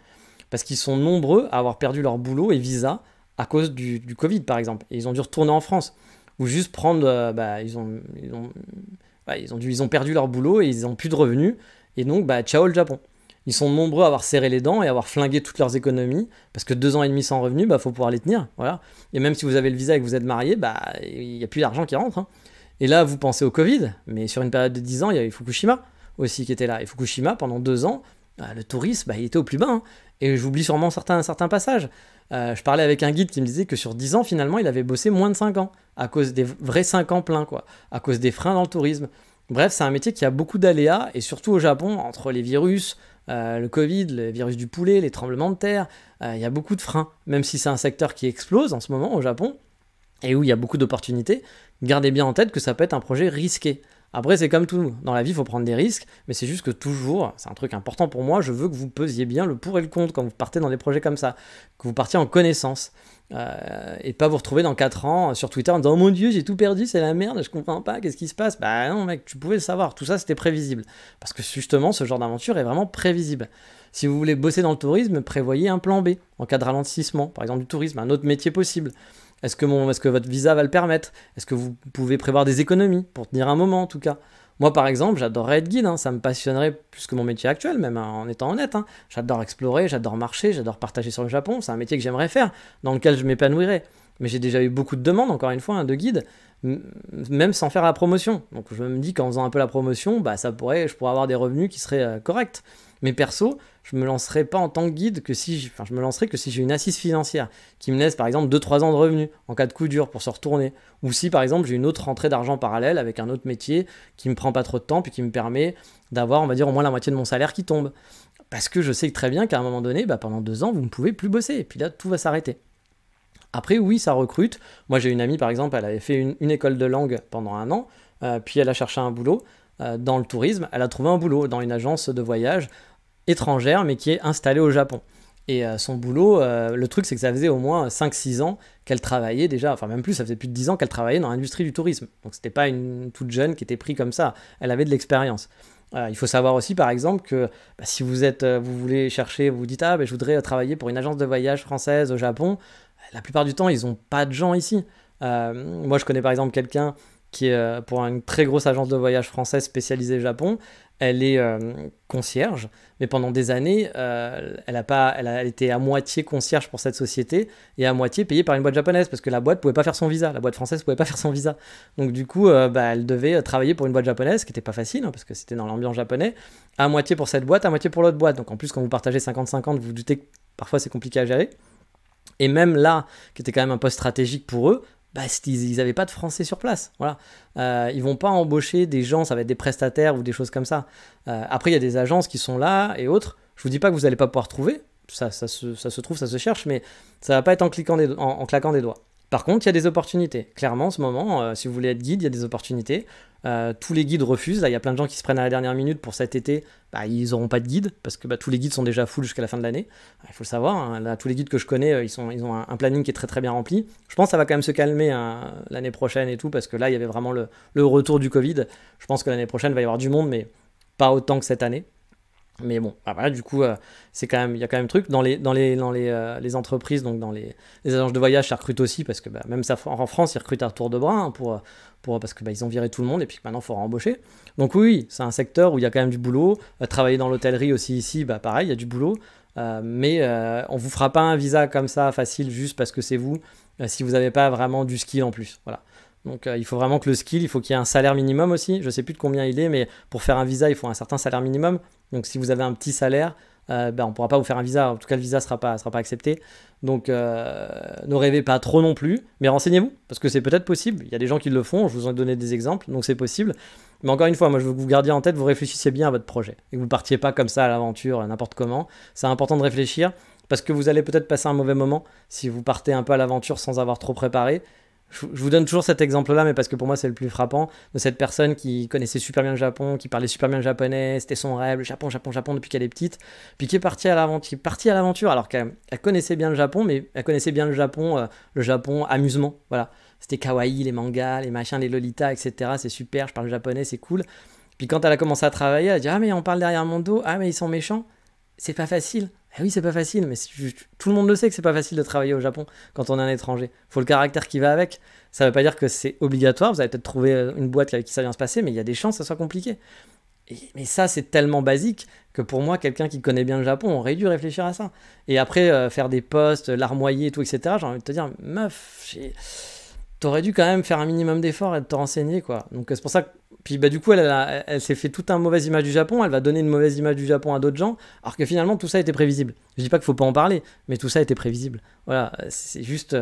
Parce qu'ils sont nombreux à avoir perdu leur boulot et visa à cause du Covid, par exemple. Et ils ont dû retourner en France. Ou juste prendre... ils ont perdu leur boulot et ils n'ont plus de revenus. Et donc, ciao le Japon. Ils sont nombreux à avoir serré les dents et à avoir flingué toutes leurs économies. Parce que 2 ans et demi sans revenus, faut pouvoir les tenir. Voilà. Et même si vous avez le visa et que vous êtes marié, il n'y a plus d'argent qui rentre, hein. Et là, vous pensez au Covid. Mais sur une période de 10 ans, il y avait Fukushima aussi qui était là. Et Fukushima, pendant 2 ans, le tourisme, il était au plus bas, hein. Et j'oublie sûrement certains passages. Je parlais avec un guide qui me disait que sur 10 ans, finalement, il avait bossé moins de 5 ans, à cause des vrais 5 ans pleins, quoi, à cause des freins dans le tourisme. Bref, c'est un métier qui a beaucoup d'aléas, et surtout au Japon, entre les virus, le Covid, le virus du poulet, les tremblements de terre, il y a beaucoup de freins. Même si c'est un secteur qui explose en ce moment au Japon, et où il y a beaucoup d'opportunités, gardez bien en tête que ça peut être un projet risqué. Après, c'est comme tout, dans la vie, il faut prendre des risques, mais c'est juste que toujours, c'est un truc important pour moi, je veux que vous pesiez bien le pour et le contre quand vous partez dans des projets comme ça, que vous partiez en connaissance, et pas vous retrouver dans 4 ans sur Twitter en disant « Oh mon Dieu, j'ai tout perdu, c'est la merde, je comprends pas, qu'est-ce qui se passe ?» Bah non mec, tu pouvais le savoir, tout ça c'était prévisible, parce que justement, ce genre d'aventure est vraiment prévisible. Si vous voulez bosser dans le tourisme, prévoyez un plan B, en cas de ralentissement, par exemple du tourisme, un autre métier possible. Est-ce que votre visa va le permettre? Est-ce que vous pouvez prévoir des économies pour tenir un moment en tout cas? Moi par exemple, j'adorerais être guide, hein, ça me passionnerait plus que mon métier actuel, même hein, en étant honnête. Hein. J'adore explorer, j'adore marcher, j'adore partager sur le Japon, c'est un métier que j'aimerais faire, dans lequel je m'épanouirais. Mais j'ai déjà eu beaucoup de demandes, encore une fois, hein, de guide, même sans faire la promotion. Donc je me dis qu'en faisant un peu la promotion, bah, je pourrais avoir des revenus qui seraient corrects. Mais perso, je me lancerai pas en tant que guide je me lancerai que si j'ai une assise financière qui me laisse par exemple 2-3 ans de revenus en cas de coup dur pour se retourner. Ou si par exemple j'ai une autre rentrée d'argent parallèle avec un autre métier qui me prend pas trop de temps puis qui me permet d'avoir, on va dire, au moins la moitié de mon salaire qui tombe. Parce que je sais très bien qu'à un moment donné, bah, pendant 2 ans, vous ne pouvez plus bosser. Et puis là, tout va s'arrêter. Après, oui, ça recrute. Moi, j'ai une amie, par exemple, elle avait fait une école de langue pendant 1 an, puis elle a cherché un boulot dans le tourisme. Elle a trouvé un boulot dans une agence de voyage étrangère, mais qui est installée au Japon. Et son boulot, le truc, c'est que ça faisait au moins 5-6 ans qu'elle travaillait déjà, enfin même plus, ça faisait plus de 10 ans qu'elle travaillait dans l'industrie du tourisme. Donc c'était pas une toute jeune qui était prise comme ça, elle avait de l'expérience. Il faut savoir aussi, par exemple, que bah, si vous voulez chercher, vous vous dites « Ah, bah, je voudrais travailler pour une agence de voyage française au Japon », la plupart du temps, ils n'ont pas de gens ici. Moi, je connais par exemple quelqu'un qui est pour une très grosse agence de voyage française spécialisée au Japon. Elle est concierge, mais pendant des années, elle était à moitié concierge pour cette société et à moitié payée par une boîte japonaise parce que la boîte pouvait pas faire son visa, la boîte française pouvait pas faire son visa. Donc du coup, elle devait travailler pour une boîte japonaise, ce qui n'était pas facile hein, parce que c'était dans l'ambiance japonais, à moitié pour cette boîte, à moitié pour l'autre boîte. Donc en plus, quand vous partagez 50-50, vous vous doutez que parfois c'est compliqué à gérer. Et même là, qui était quand même un poste stratégique pour eux, bah, ils n'avaient pas de français sur place. Voilà. Ils vont pas embaucher des gens, ça va être des prestataires ou des choses comme ça. Après, il y a des agences qui sont là et autres. Je vous dis pas que vous n'allez pas pouvoir trouver. Ça se trouve, ça se cherche, mais ça va pas être en claquant des doigts. Par contre, il y a des opportunités. Clairement, en ce moment, si vous voulez être guide, il y a des opportunités. Tous les guides refusent. Là, il y a plein de gens qui se prennent à la dernière minute pour cet été. Bah, ils n'auront pas de guide parce que bah, tous les guides sont déjà full jusqu'à la fin de l'année. Il faut le savoir. Hein. Là, tous les guides que je connais, ils ont un planning qui est très très bien rempli. Je pense que ça va quand même se calmer hein, l'année prochaine et tout parce que là, il y avait vraiment le retour du Covid. Je pense que l'année prochaine, il va y avoir du monde, mais pas autant que cette année. Mais bon, bah voilà, du coup, il y a quand même truc dans les entreprises, donc dans les agences de voyage, ça recrute aussi parce que bah, même ça, en France, ils recrutent à tour de bras hein, parce que bah, ils ont viré tout le monde et puis maintenant, il faut embaucher. Donc oui, c'est un secteur où il y a quand même du boulot. Travailler dans l'hôtellerie aussi ici, bah pareil, il y a du boulot. Mais on vous fera pas un visa comme ça facile juste parce que c'est vous, si vous n'avez pas vraiment du skill en plus. Voilà. Donc il faut vraiment que le skill, il faut qu'il y ait un salaire minimum aussi. Je ne sais plus de combien il est, mais pour faire un visa, il faut un certain salaire minimum. Donc si vous avez un petit salaire, on ne pourra pas vous faire un visa. En tout cas, le visa ne sera pas accepté. Donc ne rêvez pas trop non plus, mais renseignez-vous, parce que c'est peut-être possible. Il y a des gens qui le font, je vous en ai donné des exemples, donc c'est possible. Mais encore une fois, moi je veux que vous gardiez en tête, vous réfléchissiez bien à votre projet. Et que vous ne partiez pas comme ça à l'aventure, n'importe comment. C'est important de réfléchir, parce que vous allez peut-être passer un mauvais moment si vous partez un peu à l'aventure sans avoir trop préparé. Je vous donne toujours cet exemple-là, mais parce que pour moi c'est le plus frappant, de cette personne qui connaissait super bien le Japon, qui parlait super bien le japonais, c'était son rêve, le Japon depuis qu'elle est petite, puis qui est partie à l'aventure, alors qu'elle connaissait bien le Japon, mais elle connaissait bien le Japon amusement, voilà. C'était kawaii, les mangas, les machins, les lolitas, etc. C'est super, je parle japonais, c'est cool. Puis quand elle a commencé à travailler, elle a dit « Ah mais on parle derrière mon dos, ah mais ils sont méchants ». C'est pas facile. Eh oui, c'est pas facile, mais tout le monde le sait que c'est pas facile de travailler au Japon quand on est un étranger. Faut le caractère qui va avec. Ça veut pas dire que c'est obligatoire, vous allez peut-être trouver une boîte avec qui ça vient se passer, mais il y a des chances que ça soit compliqué. Mais ça, c'est tellement basique que pour moi, quelqu'un qui connaît bien le Japon aurait dû réfléchir à ça. Et après, faire des posts, larmoyer et tout, etc., j'ai envie de te dire, meuf, t'aurais dû quand même faire un minimum d'effort et te renseigner, quoi. Donc c'est pour ça que... Puis du coup, elle s'est fait toute une mauvaise image du Japon, elle va donner une mauvaise image du Japon à d'autres gens, alors que finalement, tout ça était prévisible. Je dis pas qu'il faut pas en parler, mais tout ça était prévisible. Voilà, c'est juste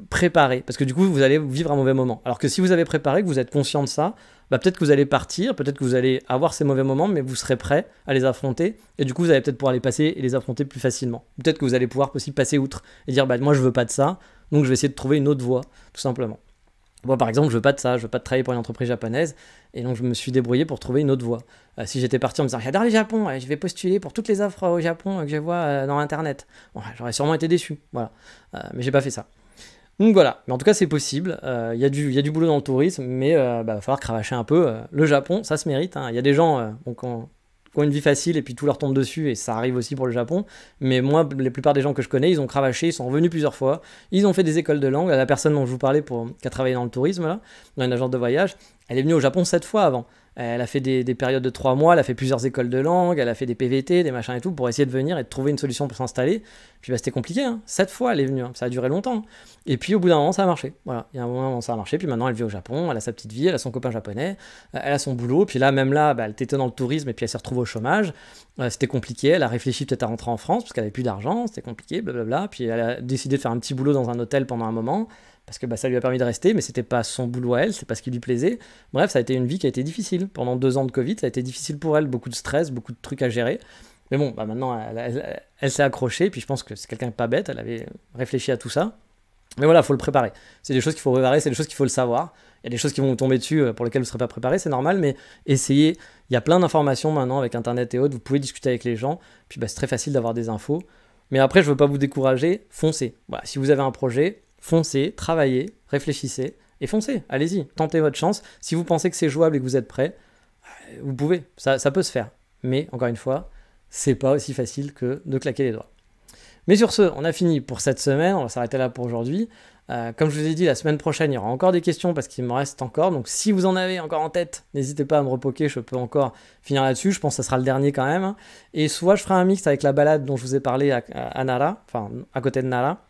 préparer, parce que du coup, vous allez vivre un mauvais moment. Alors que si vous avez préparé, que vous êtes conscient de ça, bah peut-être que vous allez partir, peut-être que vous allez avoir ces mauvais moments, mais vous serez prêt à les affronter, et du coup, vous allez peut-être pouvoir les passer et les affronter plus facilement. Peut-être que vous allez pouvoir aussi passer outre, et dire, bah moi, je veux pas de ça, donc je vais essayer de trouver une autre voie, tout simplement. Moi, par exemple, je veux pas de ça, je veux pas de travailler pour une entreprise japonaise, et donc je me suis débrouillé pour trouver une autre voie. Si j'étais parti en me disant j'adore le Japon, je vais postuler pour toutes les offres au Japon que je vois dans Internet, bon, j'aurais sûrement été déçu, voilà. Mais j'ai pas fait ça. Donc voilà, mais en tout cas c'est possible, il y a du boulot dans le tourisme, mais il va falloir cravacher un peu. Le Japon, ça se mérite, hein. Il y a des gens qui ont une vie facile et puis tout leur tombe dessus, et ça arrive aussi pour le Japon, mais moi, la plupart des gens que je connais, ils ont cravaché, ils sont revenus plusieurs fois, ils ont fait des écoles de langue. La personne dont je vous parlais qui a travaillé dans le tourisme, là, dans une agence de voyage, elle est venue au Japon 7 fois avant. Elle a fait des périodes de 3 mois, elle a fait plusieurs écoles de langue, elle a fait des PVT, des machins et tout, pour essayer de venir et de trouver une solution pour s'installer. Puis c'était compliqué, hein. 7 fois elle est venue, hein. Ça a duré longtemps. Et puis au bout d'un moment, ça a marché. Voilà, il y a un moment où ça a marché, puis maintenant elle vit au Japon, elle a sa petite vie, elle a son copain japonais, elle a son boulot, puis là, même là, elle était dans le tourisme et puis elle s'est retrouvée au chômage. C'était compliqué, elle a réfléchi peut-être à rentrer en France parce qu'elle avait plus d'argent, c'était compliqué, blablabla. Puis elle a décidé de faire un petit boulot dans un hôtel pendant un moment, parce que ça lui a permis de rester, mais c'était pas son boulot à elle, c'est pas ce qui lui plaisait. Bref, ça a été une vie qui a été difficile. Pendant 2 ans de Covid, ça a été difficile pour elle, beaucoup de stress, beaucoup de trucs à gérer. Mais bon, maintenant, elle s'est accrochée, puis je pense que c'est quelqu'un de pas bête, elle avait réfléchi à tout ça. Mais voilà, il faut le préparer. C'est des choses qu'il faut préparer, c'est des choses qu'il faut le savoir. Il y a des choses qui vont vous tomber dessus pour lesquelles vous ne serez pas préparé, c'est normal, mais essayez. Il y a plein d'informations maintenant avec Internet et autres, vous pouvez discuter avec les gens, puis c'est très facile d'avoir des infos. Mais après, je ne veux pas vous décourager, foncez. Voilà, si vous avez un projet, foncez, travaillez, réfléchissez et foncez. Allez-y, tentez votre chance. Si vous pensez que c'est jouable et que vous êtes prêt, vous pouvez, ça peut se faire. Mais encore une fois, c'est pas aussi facile que de claquer les doigts. Mais sur ce, on a fini pour cette semaine, on va s'arrêter là pour aujourd'hui. Comme je vous ai dit, la semaine prochaine, il y aura encore des questions parce qu'il me reste encore. Donc si vous en avez encore en tête, n'hésitez pas à me repoker, je peux encore finir là-dessus. Je pense que ça sera le dernier quand même. Et soit je ferai un mix avec la balade dont je vous ai parlé à Nara, enfin à côté de Nara.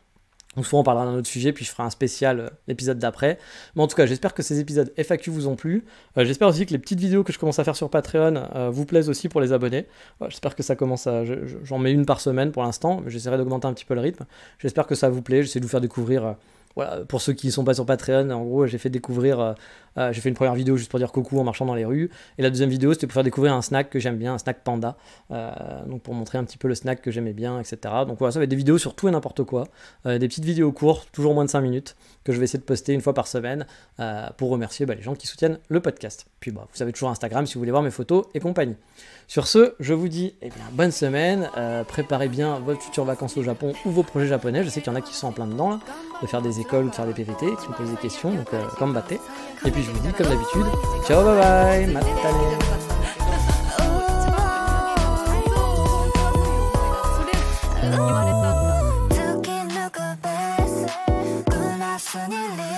Ou soit on parlera d'un autre sujet, puis je ferai un spécial l'épisode d'après. Mais en tout cas, j'espère que ces épisodes FAQ vous ont plu. J'espère aussi que les petites vidéos que je commence à faire sur Patreon vous plaisent aussi pour les abonnés. J'espère que ça commence à... J'en mets une par semaine pour l'instant, mais j'essaierai d'augmenter un petit peu le rythme. J'espère que ça vous plaît, j'essaie de vous faire découvrir... Voilà, pour ceux qui ne sont pas sur Patreon, en gros, j'ai fait découvrir, j'ai fait une première vidéo juste pour dire coucou en marchant dans les rues, et la deuxième vidéo, c'était pour faire découvrir un snack que j'aime bien, un snack panda, donc pour montrer un petit peu le snack que j'aimais bien, etc. Donc voilà, ça va être des vidéos sur tout et n'importe quoi, des petites vidéos courtes, toujours moins de 5 minutes, que je vais essayer de poster une fois par semaine, pour remercier les gens qui soutiennent le podcast. Puis vous avez toujours Instagram si vous voulez voir mes photos et compagnie. Sur ce, je vous dis bonne semaine, préparez bien votre future vacances au Japon ou vos projets japonais, je sais qu'il y en a qui sont en plein dedans là, de faire des écoles ou de faire des PVT, qui me posent des questions, donc combattez. Et puis je vous dis comme d'habitude, ciao bye bye, matane. 突き抜くベースグラスに